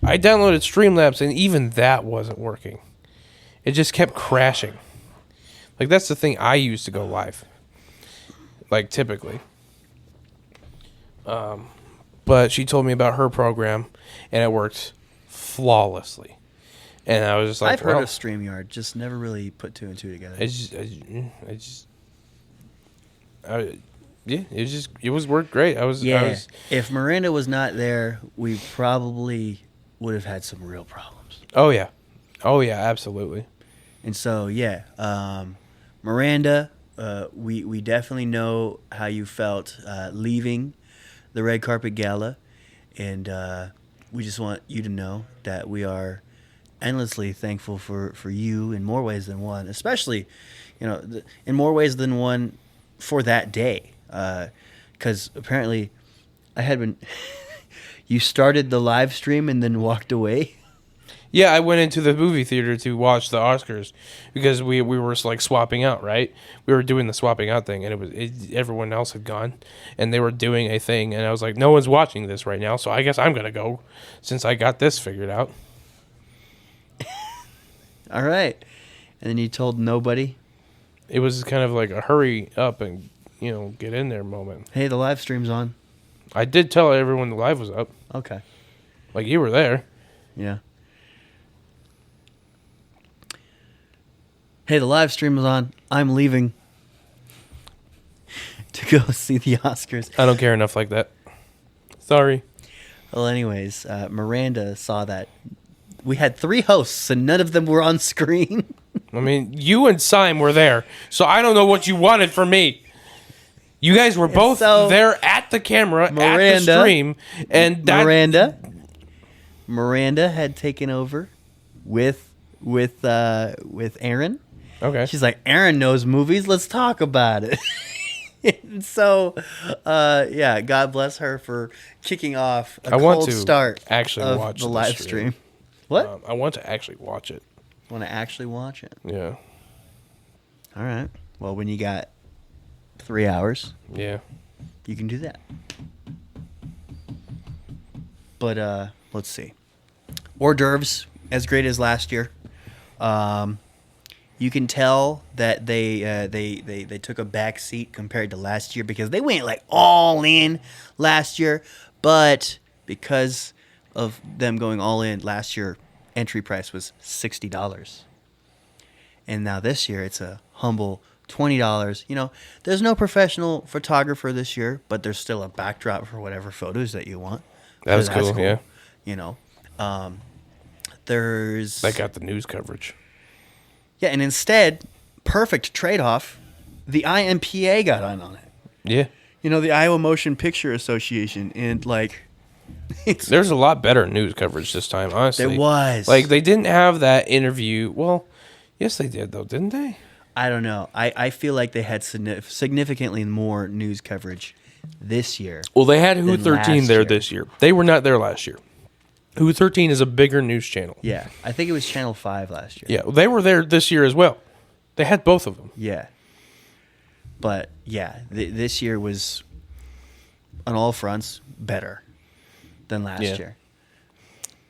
downloaded Streamlabs, and even that wasn't working. It just kept crashing. Like that's the thing I use to go live. Like typically. But she told me about her program, and it worked flawlessly. And I was just like, I've heard of StreamYard, just never really put two and two together. It was worked great. I was If Miranda was not there, we probably would have had some real problems. Oh yeah, absolutely. And so Miranda, we definitely know how you felt leaving the Red Carpet Gala, and we just want you to know that we are endlessly thankful for you in more ways than one, especially in more ways than one for that day, because apparently I had been you started the live stream and then walked away. Yeah, I went into the movie theater to watch the Oscars because we were like swapping out, right? We were doing the swapping out thing, and everyone else had gone, and they were doing a thing, and I was like, no one's watching this right now, so I guess I'm gonna go since I got this figured out. All right, and then you told nobody. It was kind of like a hurry up and get in there moment. Hey, the live stream's on. I did tell everyone the live was up. Okay. Like you were there. Yeah. Hey, the live stream is on. I'm leaving to go see the Oscars. I don't care enough like that. Sorry. Well, anyways, Miranda saw that we had 3 hosts and none of them were on screen. I mean, you and Sime were there, so I don't know what you wanted from me. You guys were both there at the camera, at the stream, and Miranda had taken over with Aaron. Okay. She's like, Aaron knows movies. Let's talk about it. And so, God bless her for kicking off a cold start actually of watch the live stream. What? I want to actually watch it. Want to actually watch it? Yeah. All right. Well, when you got 3 hours, yeah, you can do that. But let's see. Hors d'oeuvres as great as last year. You can tell that they took a back seat compared to last year because they went like all in last year, but because of them going all in last year, entry price was $60. And now this year it's a humble $20. There's no professional photographer this year, but there's still a backdrop for whatever photos that you want. That was cool. Yeah. There's that got the news coverage. Yeah, and instead, perfect trade-off, the IMPA got on it. Yeah. The Iowa Motion Picture Association, and There's a lot better news coverage this time, honestly. There was. Like, they didn't have that interview. Well, yes, they did, though, didn't they? I don't know. I feel like they had significantly more news coverage this year. Well, they had Who than 13 last there year. this year. They were not there last year. Who 13 is a bigger news channel. Yeah, I think it was Channel 5 last year. Yeah, well, they were there this year as well. They had both of them. Yeah. But, yeah, this year was, on all fronts, better than last Yeah. year.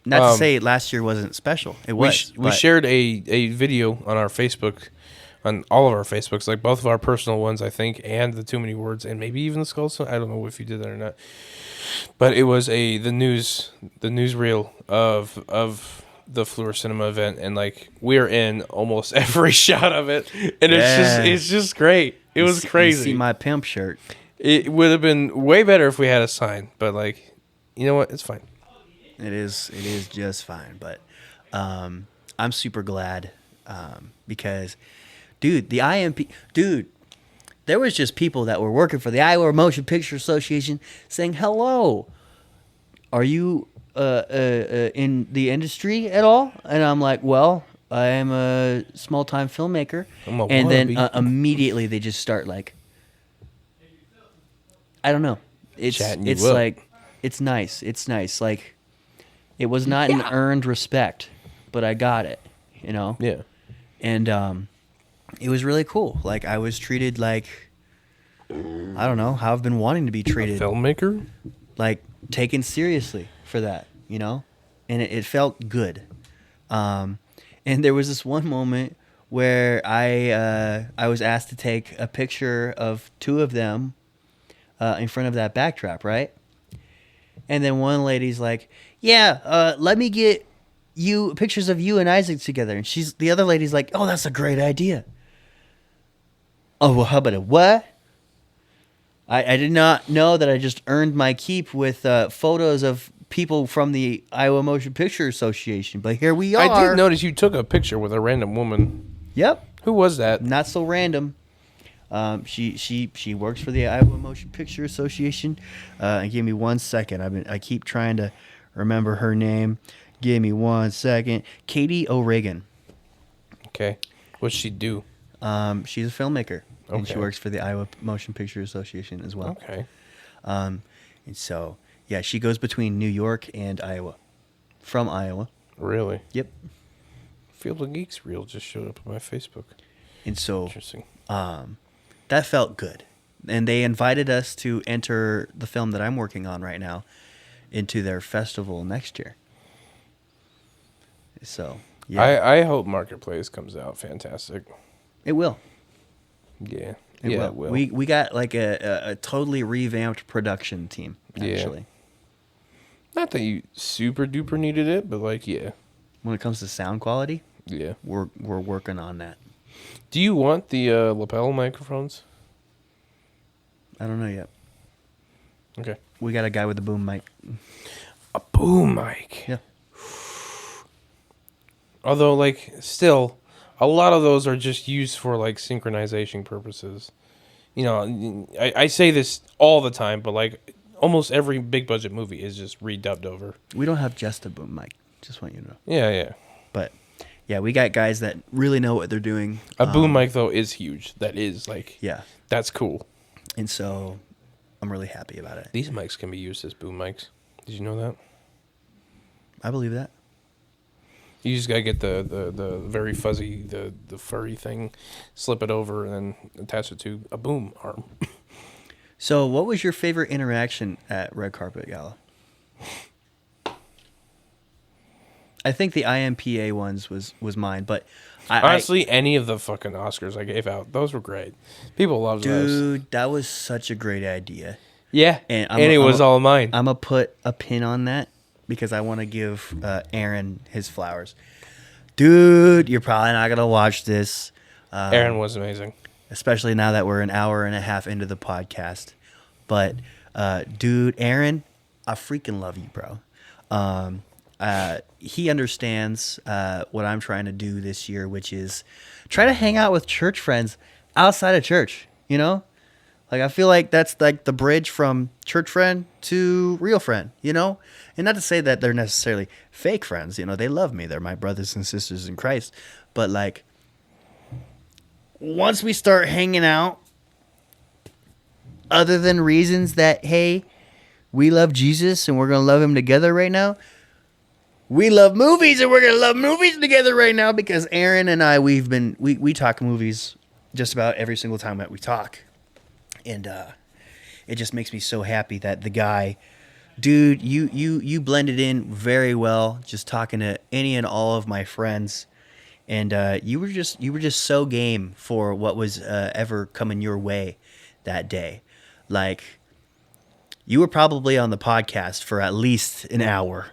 Not to say last year wasn't special. It was. We but- shared a video on our Facebook, on all of our Facebooks, like both of our personal ones, I think, and the Too Many Words, and maybe even the Skulls. I don't know if you did that or not. But it was the newsreel of the Fleur Cinema event, and like we're in almost every shot of it, and Yeah. it's just great. It was crazy. You see my pimp shirt. It would have been way better if we had a sign, but like, you know what? It's fine. It is just fine. But I'm super glad because, dude, the IMP, dude, there was just people that were working for the Iowa Motion Picture Association saying, "Hello, are you in the industry at all?" And I'm like, "Well, I am a small-time filmmaker." I'm a And then wannabe. immediately they just start like, I don't know. Chatting you It's up. like, it's nice. It's nice. Like, it was not an earned respect, but I got it, you know? Yeah. And it was really cool. Like, I was treated like, I don't know, how I've been wanting to be treated. Filmmaker? Like, taken seriously for that, you know? And it felt good. And there was this one moment where I was asked to take a picture of two of them in front of that backdrop, right? And then one lady's like, "Yeah, let me get you pictures of you and Isaac together." And the other lady's like, "Oh, that's a great idea." Oh, well, how about a what? I did not know that I just earned my keep with photos of people from the Iowa Motion Picture Association, but here we are. I did notice you took a picture with a random woman. Yep, Who was that? not so random. She works for the Iowa Motion Picture Association. Give me 1 second. I keep trying to remember her name. Give me 1 second. Katie O'Regan. Okay. What'd she do? She's a filmmaker, and she Okay. works for the Iowa Motion Picture Association as well. Okay. And so, yeah, she goes between New York and Iowa. From Iowa. Really? Yep. Field of Geeks reel just showed up on my Facebook. And so Interesting. that felt good. And they invited us to enter the film that I'm working on right now into their festival next year. So, yeah, I hope Marketplace comes out fantastic. it will. Yeah. It yeah, will. it will. We got like a totally revamped production team, Yeah. actually. Not that you super duper needed it, but like, yeah. When it comes to sound quality, Yeah. we're working on that. Do you want the lapel microphones? I don't know yet. Okay. We got a guy with a boom mic. A boom mic. Yeah. Although, like, still, a lot of those are just used for, like, synchronization purposes. You know, I say this all the time, but, like, almost every big budget movie is just redubbed over. We don't have just a boom mic. Just want you to know. Yeah, yeah. But yeah, we got guys that really know what they're doing. A boom mic, though, is huge. That is, like, Yeah. that's cool. And so I'm really happy about it. These mics can be used as boom mics. Did you know that? I believe that. You just gotta get the very fuzzy, the furry thing, slip it over, and then attach it to a boom arm. So what was your favorite interaction at Red Carpet Gala? I think the IMPA ones was mine, but Honestly, any of the fucking Oscars I gave out, those were great. People loved those. dude, that was such a great idea. Yeah, And and it was all mine. I'm gonna put a pin on that because I want to give Aaron his flowers. Dude, you're probably not gonna watch this, Aaron was amazing. especially now that we're an hour and a half into the podcast. But dude, Aaron, I freaking love you, bro. He understands what I'm trying to do this year, which is try to hang out with church friends outside of church. You know, Like, I feel like that's like the bridge from church friend to real friend, you know? And not to say that they're necessarily fake friends, you know, they love me. They're my brothers and sisters in Christ. But like, once we start hanging out, other than reasons that, hey, we love Jesus and we're going to love him together right now, we love movies and we're going to love movies together right now, because Aaron and I, we talk movies just about every single time that we talk. And it just makes me so happy that the guy, dude, you blended in very well, just talking to any and all of my friends, and you were just so game for what was ever coming your way that day. Like, you were probably on the podcast for at least an hour,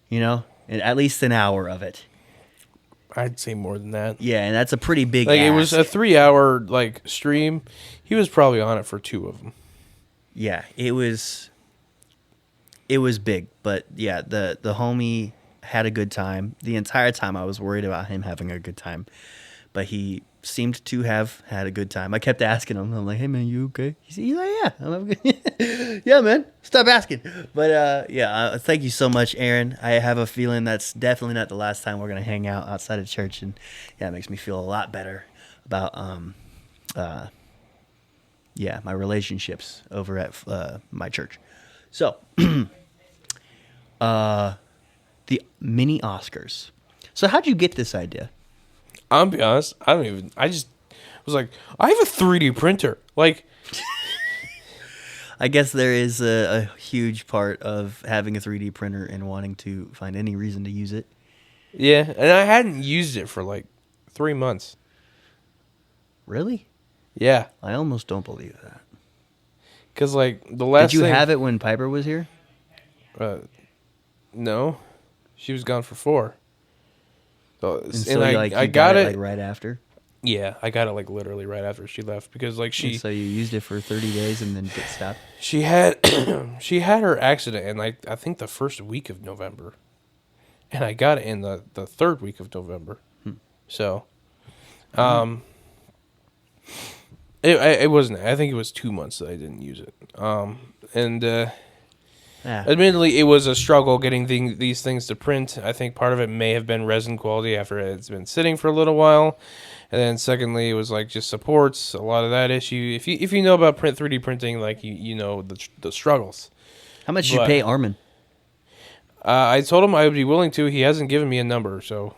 you know, and at least an hour of it. I'd say more than that. Yeah, and that's a pretty big Like, ask. it was a 3-hour like stream. He was probably on it for 2 of them. Yeah, it was big, but yeah, the homie had a good time. The entire time I was worried about him having a good time, but he seemed to have had a good time. I kept asking him. I'm like, "Hey man, you okay?" He's like, "Yeah, I'm having good." Yeah, man. Stop asking. But thank you so much, Aaron. I have a feeling that's definitely not the last time we're gonna hang out outside of church, and yeah, it makes me feel a lot better about my relationships over at my church. So, the mini Oscars. So how'd you get this idea? I'll be honest. I just was like, I have a 3D printer. Like, I guess there is a huge part of having a 3D printer and wanting to find any reason to use it. yeah, and I hadn't used it for like 3 months. Really? Yeah, I almost don't believe that. because like the last. Did you thing, have it when Piper was here? No, she was gone for 4. So, And so I you got it. like right after. Yeah, I got it like literally right after she left, because like And so you used it for 30 days and then it stopped. she had she had her accident in like I think the first week of November, and I got it in the third week of November. So, it wasn't. I think it was 2 months that I didn't use it. Admittedly, it was a struggle getting these things to print. I think part of it may have been resin quality after it's been sitting for a little while. And then secondly, it was like just supports, a lot of that issue. If you know about 3D printing, like you know the struggles. How much did you But- pay Armin? I told him I would be willing to. He hasn't given me a number, so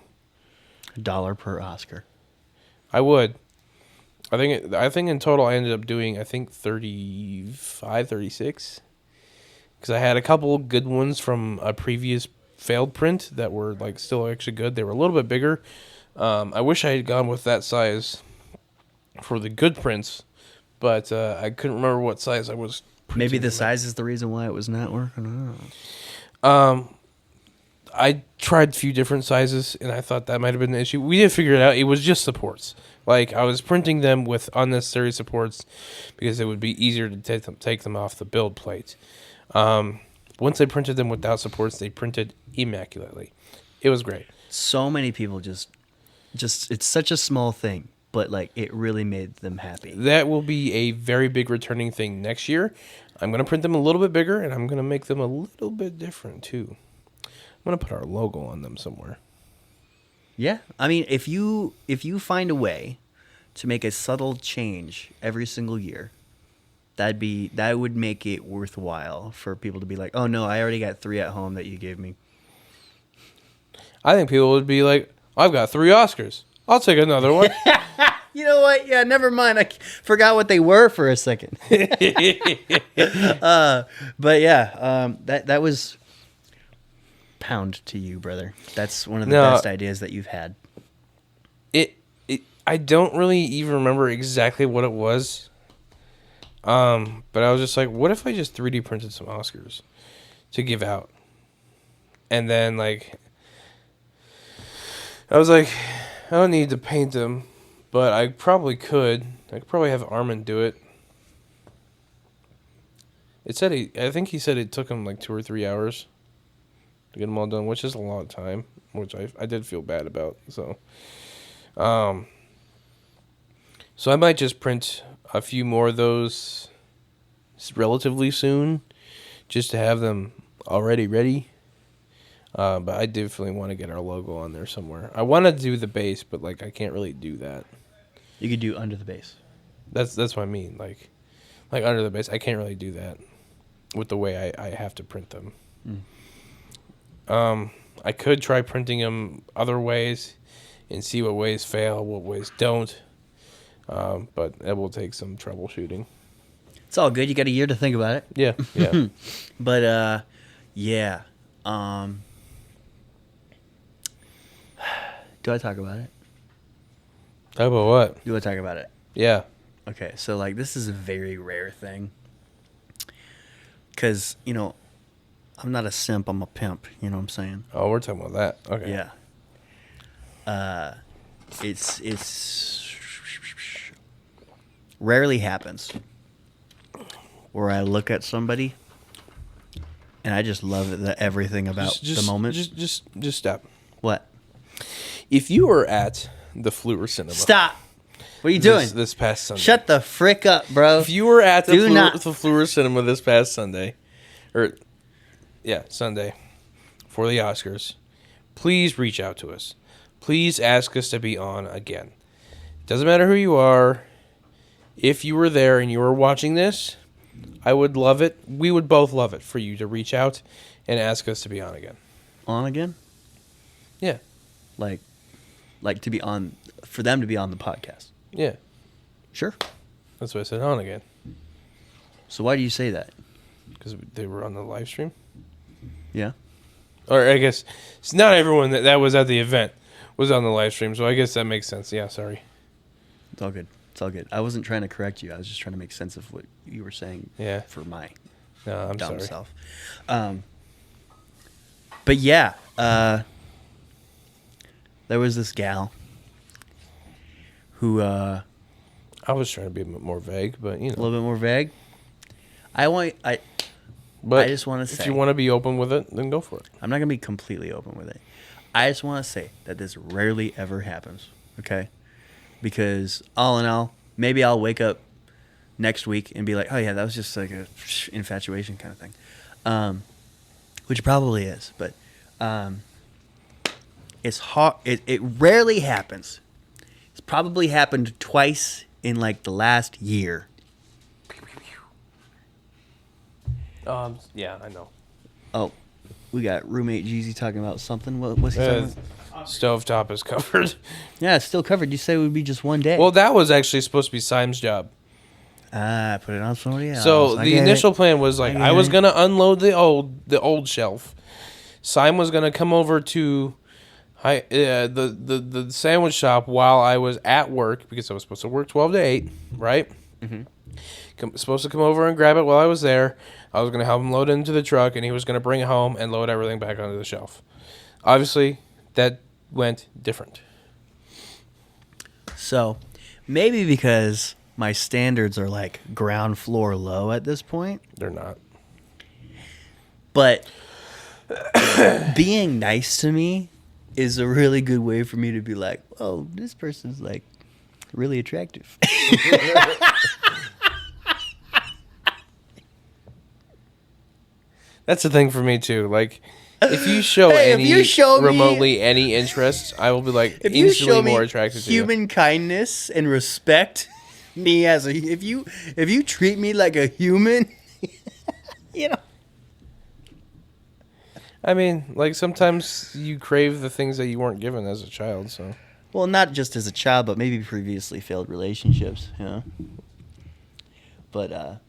$1 per Oscar. I would. I think in total I ended up doing 35, 36. Because I had a couple good ones from a previous failed print that were like still actually good. They were a little bit bigger. I wish I had gone with that size for the good prints, but I couldn't remember what size I was. Maybe printing the them size is the reason why it was not working out. I tried a few different sizes, and I thought that might have been the issue. We didn't figure it out. It was just supports. Like, I was printing them with unnecessary supports because it would be easier to take them off the build plate. Once I printed them without supports, they printed immaculately. It was great. So many people just it's such a small thing, but like it really made them happy. That will be a very big returning thing next year. I'm going to print them a little bit bigger, and I'm going to make them a little bit different, too. I'm going to put our logo on them somewhere. Yeah. I mean, if you find a way to make a subtle change every single year, that would make it worthwhile for people to be like, "Oh no, I already got 3 at home that you gave me." I think people would be like, I've got 3 Oscars. I'll take another one. You know what? Yeah, never mind. I forgot what they were for a second. But yeah, that was pound to you, brother. That's one of the best ideas that you've had. I don't really even remember exactly what it was. But I was just like, what if I just 3D printed some Oscars to give out? And then like, I was like, I don't need to paint them, but I probably could. I could probably have Armin do it. I think he said it took him like 2 or 3 hours to get them all done, which is a lot of time, which I did feel bad about. So I might just print a few more of those relatively soon, just to have them already ready. But I definitely want to get our logo on there somewhere. I want to do the base, but like I can't really do that. You could do under the base. That's what I mean. Like under the base, I can't really do that with the way I have to print them. I could try printing them other ways and see what ways fail, what ways don't. But it will take some troubleshooting. It's all good. You got a year to think about it. Yeah, yeah. But yeah. Do I talk about it? Talk about what? Do I talk about it? Yeah. Okay, so like this is a very rare thing. Cause I'm not a simp. I'm a pimp. You know what I'm saying? Oh, we're talking about that. Okay. Yeah. It's rarely happens where I look at somebody and I just love everything about the moment. Just stop. What? If you were at the Fleur Cinema, Stop. What are you doing? this past Sunday? Shut the frick up, bro. If you were at Do not. the Fleur Cinema this past Sunday, Sunday, for the Oscars, please reach out to us. Please ask us to be on again. Doesn't matter who you are. If you were there and you were watching this, I would love it. We would both love it for you to reach out and ask us to be on again. On again? Yeah. Like to be on, for them to be on the podcast. Yeah. Sure. That's why I said on again. So why do you say that? Because they were on the live stream. Yeah. Or I guess it's not everyone that was at the event was on the live stream, so I guess that makes sense. Yeah, sorry. It's all good. It's all good. I wasn't trying to correct you. I was just trying to make sense of what you were saying. Yeah. For my No, I'm dumb sorry. self. But yeah, there was this gal who I was trying to be a bit more vague, but a little bit more vague. I But just want to say, if you want to be open with it, then go for it. I'm not gonna be completely open with it. I just want to say that this rarely ever happens. Okay, because all in all, maybe I'll wake up next week and be like, oh yeah, that was just like a infatuation kind of thing, which it probably is, but it's hard. It rarely happens. It's probably happened twice in like the last year. Yeah, I know. Oh, we got roommate Jeezy talking about something. What's he talking about? Stovetop is covered. Yeah, it's still covered. You said it would be just one day. Well, that was actually supposed to be Simon's job. Put it on somebody else. So I the get initial it. plan was like I was gonna unload the old shelf. Simon was gonna come over to the sandwich shop while I was at work because I was supposed to work 12 to 8, right? Mm-hmm. Supposed to come over and grab it while I was there. I was gonna help him load it into the truck, and he was gonna bring it home and load everything back onto the shelf. Obviously, that went different. So maybe because my standards are like ground floor low at this point, They're not. but being nice to me is a really good way for me to be like, oh, this person's like really attractive. That's the thing for me too. Like, if you show Hey, if any you show me- remotely any interest, I will be like If you instantly show me more attracted to you. human kindness and respect me as a, if you treat me like a human, you know. I mean, like sometimes you crave the things that you weren't given as a child. So Well, not just as a child, but maybe previously failed relationships, you know. But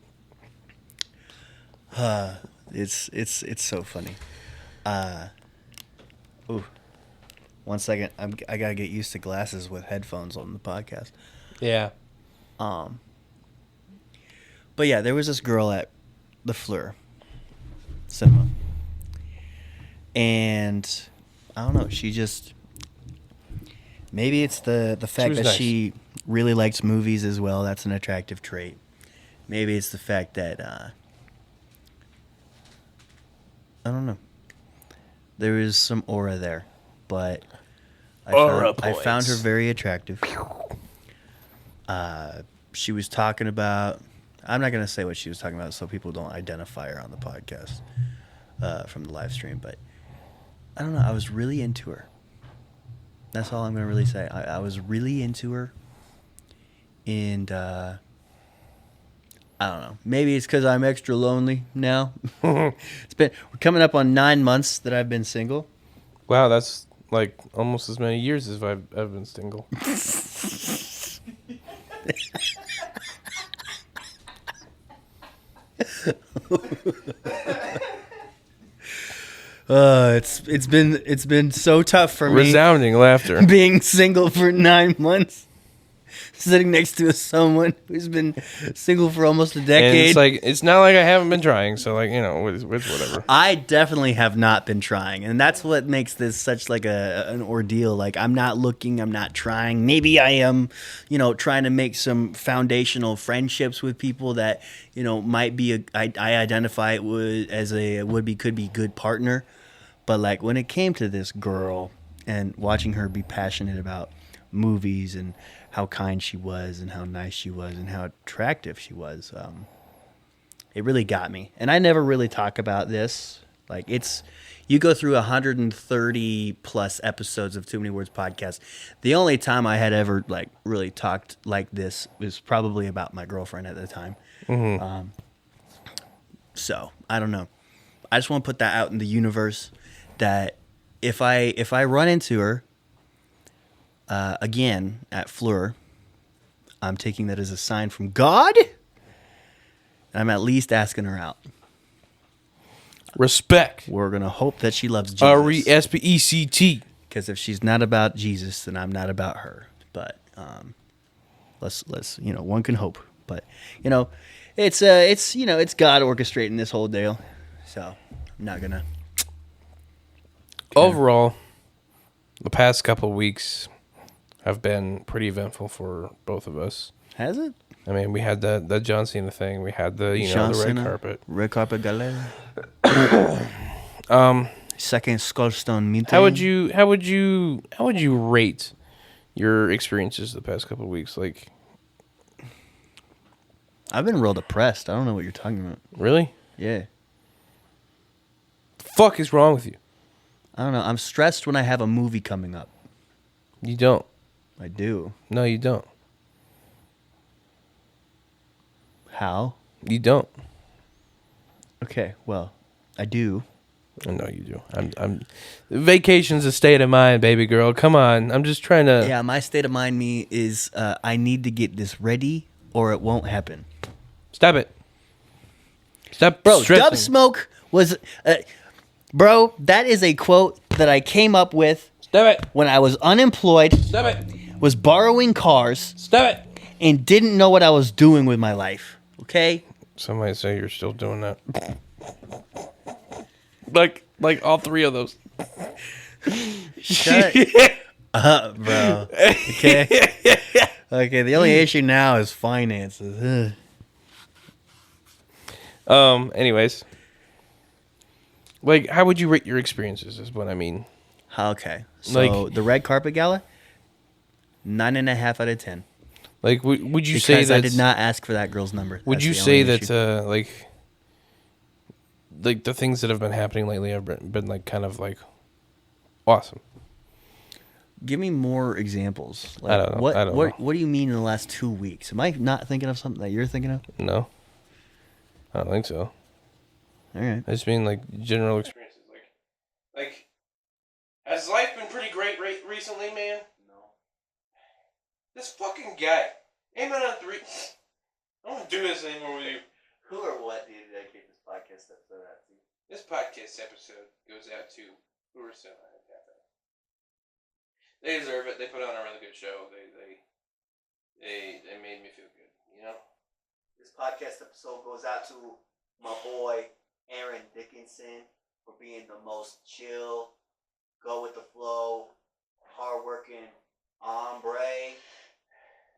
it's so funny. Ooh, 1 second. I gotta get used to glasses with headphones on the podcast. yeah, But yeah, there was this girl at the Fleur Cinema, and I don't know. She just maybe it's the fact was that nice. she really likes movies as well. That's an attractive trait. Maybe it's the fact that I don't know. There is some aura there, but I Aura found her points. very attractive. she was talking about. I'm not gonna say what she was talking about, so people don't identify her on the podcast from the live stream. But I don't know. I was really into her. That's all I'm gonna really say. I was really into her, and I don't know. Maybe it's because I'm extra lonely now. We're coming up on 9 months that I've been single. Wow, that's like almost as many years as I've been single. It's been so tough for me Resounding laughter. being single for 9 months, sitting next to someone who's been single for almost a And decade. it's like it's not like I haven't been trying. So like it's whatever. I definitely have not been trying, and that's what makes this such like an ordeal. Like I'm not looking, I'm not trying. Maybe I am, trying to make some foundational friendships with people that might be I identify it as a could be good partner. But like when it came to this girl and watching her be passionate about movies and how kind she was and how nice she was and how attractive she was, it really got me. And I never really talk about this. Like you go through 130 plus episodes of Too Many Words podcast. The only time I had ever like really talked like this was probably about my girlfriend at the time. Mm-hmm. So I don't know. I just want to put that out in the universe that if I run into her again at Fleur, I'm taking that as a sign from God. I'm at least asking her out. Respect. We're gonna hope that she loves Jesus. RESPECT. Because if she's not about Jesus, then I'm not about her. But let's one can hope. But it's God orchestrating this whole deal. So I'm not gonna. Overall, the past couple of weeks have been pretty eventful for both of us. Has it? I mean, we had the John Cena thing. We had the John the red Cena, carpet. Red carpet gala. Second Skullstone meeting. How would you rate your experiences the past couple of weeks? Like, I've been real depressed. I don't know what you're talking about. really? Yeah. The fuck is wrong with you? I don't know. I'm stressed when I have a movie coming up. You don't. I do. No, you don't. How? You don't. Okay, well, I do. I know you do. I'm. Vacation's a state of mind, baby girl. Come on. I'm just trying to. Yeah, my state of mind is I need to get this ready or it won't happen. Stop it. Stop, Bro, stressing. Dub Smoke was... bro, that is a quote that I came up with Stop it. when I was unemployed, Stop it. was borrowing cars, Stop it. and didn't know what I was doing with my life. Okay? Somebody say you're still doing that. like all three of those. Shut up, bro. Okay? Okay, the only issue now is finances. Anyways. Like, how would you rate your experiences is what I mean. Okay. So, Like- the red carpet gala, 9.5 out of 10. Like, would you Because say that I did not ask for that girl's number. Would That's you the say only that issue. like the things that have been happening lately have been like kind of like awesome? Give me more examples. Like, I don't know. I don't know. What do you mean in the last 2 weeks? Am I not thinking of something that you're thinking of? No, I don't think so. All right. I just mean like general experiences. Like has life been pretty great recently, man? No. This fucking guy. Amen on 3. I don't want to do this anymore with you. Who or what do you dedicate this podcast episode out to? This podcast episode goes out to who are selling at Cafe. They deserve it. They put on a really good show. They made me feel good. You know. This podcast episode goes out to my boy Aaron Dickinson for being the most chill, go with the flow, hardworking hombre.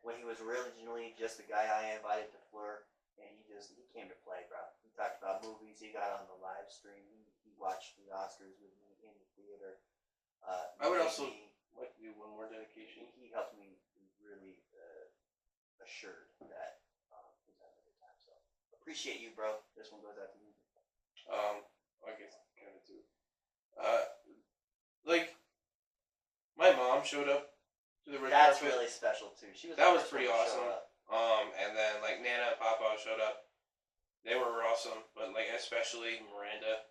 When he was originally just a guy I invited to Fleur, and he came to play, bro. We talked about movies. He got on the live stream. He watched the Oscars with me in the theater. I would also like to do one more dedication. He helped me really assured that Appreciate you, bro. This one goes out to you. I guess kind of too. Like my mom showed up to the red That's carpet. really special too. She was. That the was first pretty one to show awesome. up. And then like Nana and Papa showed up. They were awesome, but like especially Miranda.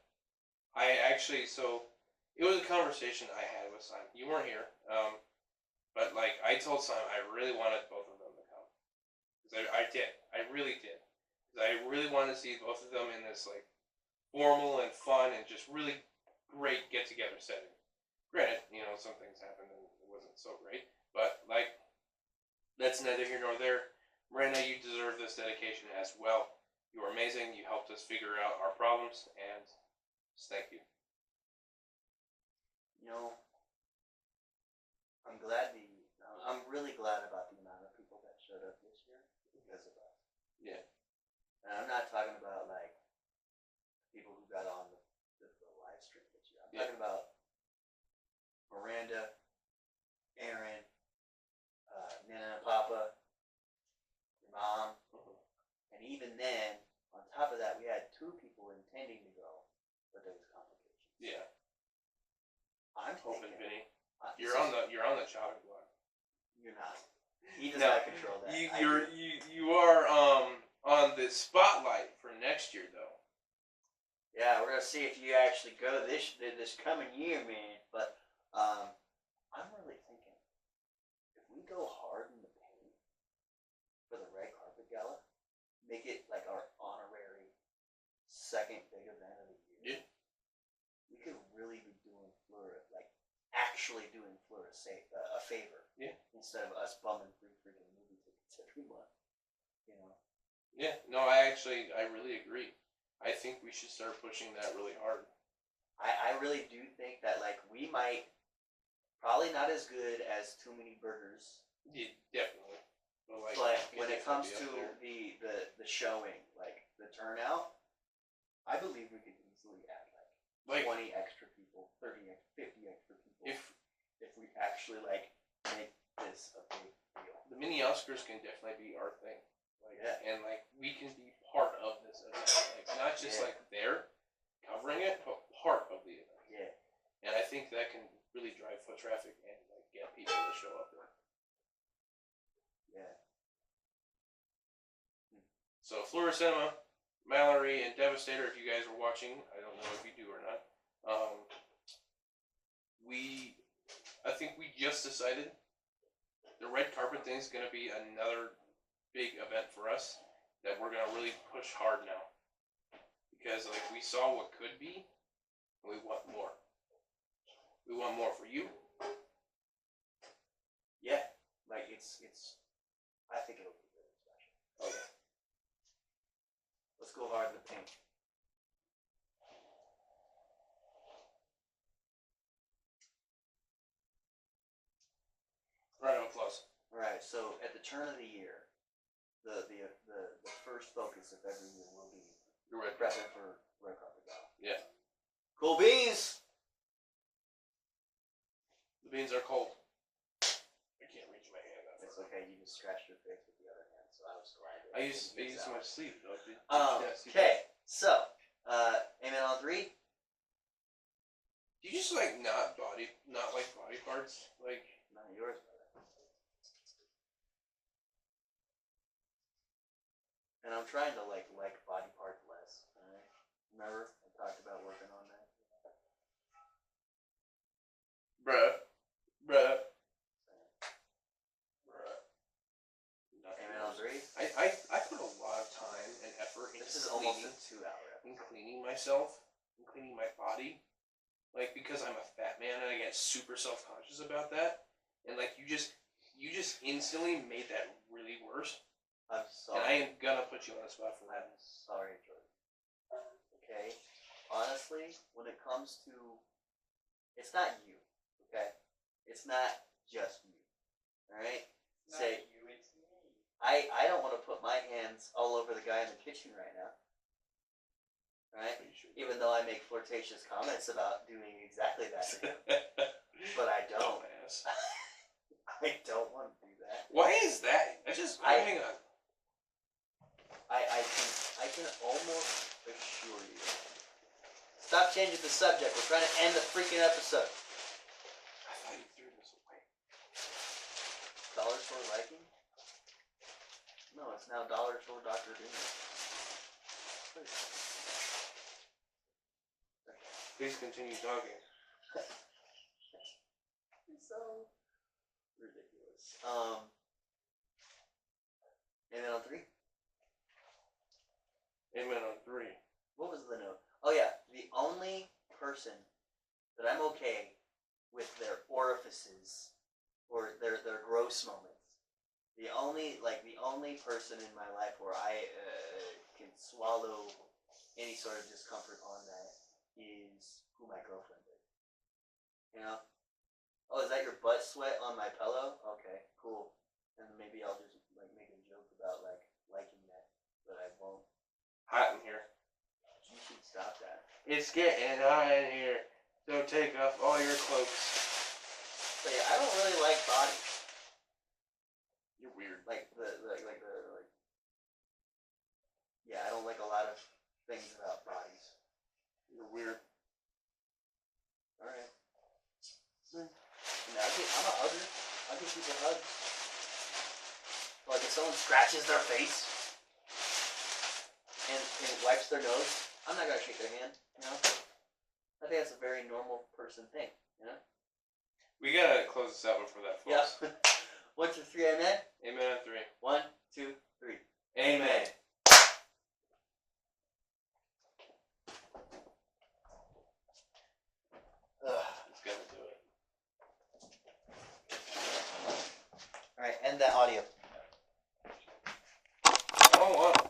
I actually it was a conversation I had with Simon. You weren't here. But like I told Simon I really wanted both of them to come. 'Cause I did. I really did. 'Cause I really wanted to see both of them in this like formal and fun and just really great get together setting. Granted, some things happened and it wasn't so great, but like that's neither here nor there. Miranda, you deserve this dedication as well. You are amazing. You helped us figure out our problems, and just thank you. I'm really glad about the amount of people that showed up this year because of us. Yeah. And I'm not talking about like people who got on the live stream this year. I'm talking about Miranda, Aaron, Nana and Papa, your mom, and even then, on top of that, we had 2 people intending to go, but there was complications. Yeah. I'm Hoping, thinking, Vinny. You're on the chopping block. You're not. He does not control that. You are on the spotlight for next year though. Yeah, we're gonna see if you actually go this coming year, man. But I'm really thinking if we go hard in the paint for the red carpet gala, make it like our honorary second big event of the year. Yeah. We could really be doing Fleur, like actually doing Fleur a favor. Yeah. Instead of us bumming free freaking movie tickets every month. Yeah. No, I really agree. I think we should start pushing that really hard. I really do think that like we might probably not as good as Too Many Burgers. Yeah, definitely. But when it comes to the showing, like the turnout, I believe we could easily add like 20 extra people, 30, 50 extra people. If we actually like make this a big deal. The mini Oscars can definitely be our thing. Yeah. And like we can be part of this event. Like not just like there covering it, but part of the event. Yeah. And I think that can really drive foot traffic and like get people to show up there. Yeah. So Flora Cinema, Mallory, and Devastator, if you guys were watching, I don't know if you do or not. I think we just decided the red carpet thing is going to be another big event for us that we're going to really push hard now. Because like we saw what could be, and we want more. We want more for you. Yeah, like it's. I think it'll be really special. Oh yeah. Let's go hard in the paint. Right on, close. All right. So at the turn of the year, the first focus of every year will be You're right. prepping for red carpet gala. Yeah. Cool beans. The beans are cold. I can't reach my hand that It's far. okay. You just scratched your face with the other hand, so I was glad. I used my sleeve though. Okay. So, amen on 3. Do you just like not like body parts? Like None of yours, brother. And I'm trying to like body parts less. Alright? Remember? I talked about working on that. bruh. Amen on 3. I put a lot of time and effort into This is almost a 2-hour in episode. cleaning myself, and cleaning my body. Like because I'm a fat man and I get super self-conscious about that. And like you just instantly made that really worse. I'm And I sorry. am gonna put you on the spot for that. I'm sorry, Jordan. Okay? Honestly, when it comes to... It's not you. Okay? It's not just you. Alright? Say... you, it's me. I don't want to put my hands all over the guy in the kitchen right now. Right? Even though I make flirtatious comments about doing exactly that to him. But I don't. Dumbass. I don't want to do that. Why is that? Hang on. I can almost assure you. Stop changing the subject. We're trying to end the freaking episode. I thought you threw this away. Dollar Store Viking? No, it's now Dollar Store Dr. Doom. Please continue talking. It's so ridiculous. And then on 3? Amen on 3. What was the note? Oh yeah, the only person that I'm okay with their orifices or their gross moments. The only person in my life where I can swallow any sort of discomfort on that is who my girlfriend is. You know? Oh, is that your butt sweat on my pillow? Okay, cool. And maybe I'll just like make a joke about like liking that, but I won't. Hot in here. You should stop that. It's getting hot in here. So take off all your cloaks. But yeah, I don't really like bodies. You're weird. Yeah, I don't like a lot of things about bodies. You're weird. Alright. I'm a hugger. I give people hugs. Like if someone scratches their face and wipes their nose, I'm not gonna shake their hand, you know? I think that's a very normal person thing, you know? We gotta close this out before that Yeah. falls. 1, 2, 3, amen? Amen on 3. 1, 2, 3. Amen. Ugh. It's gonna do it. Alright, end that audio. I don't want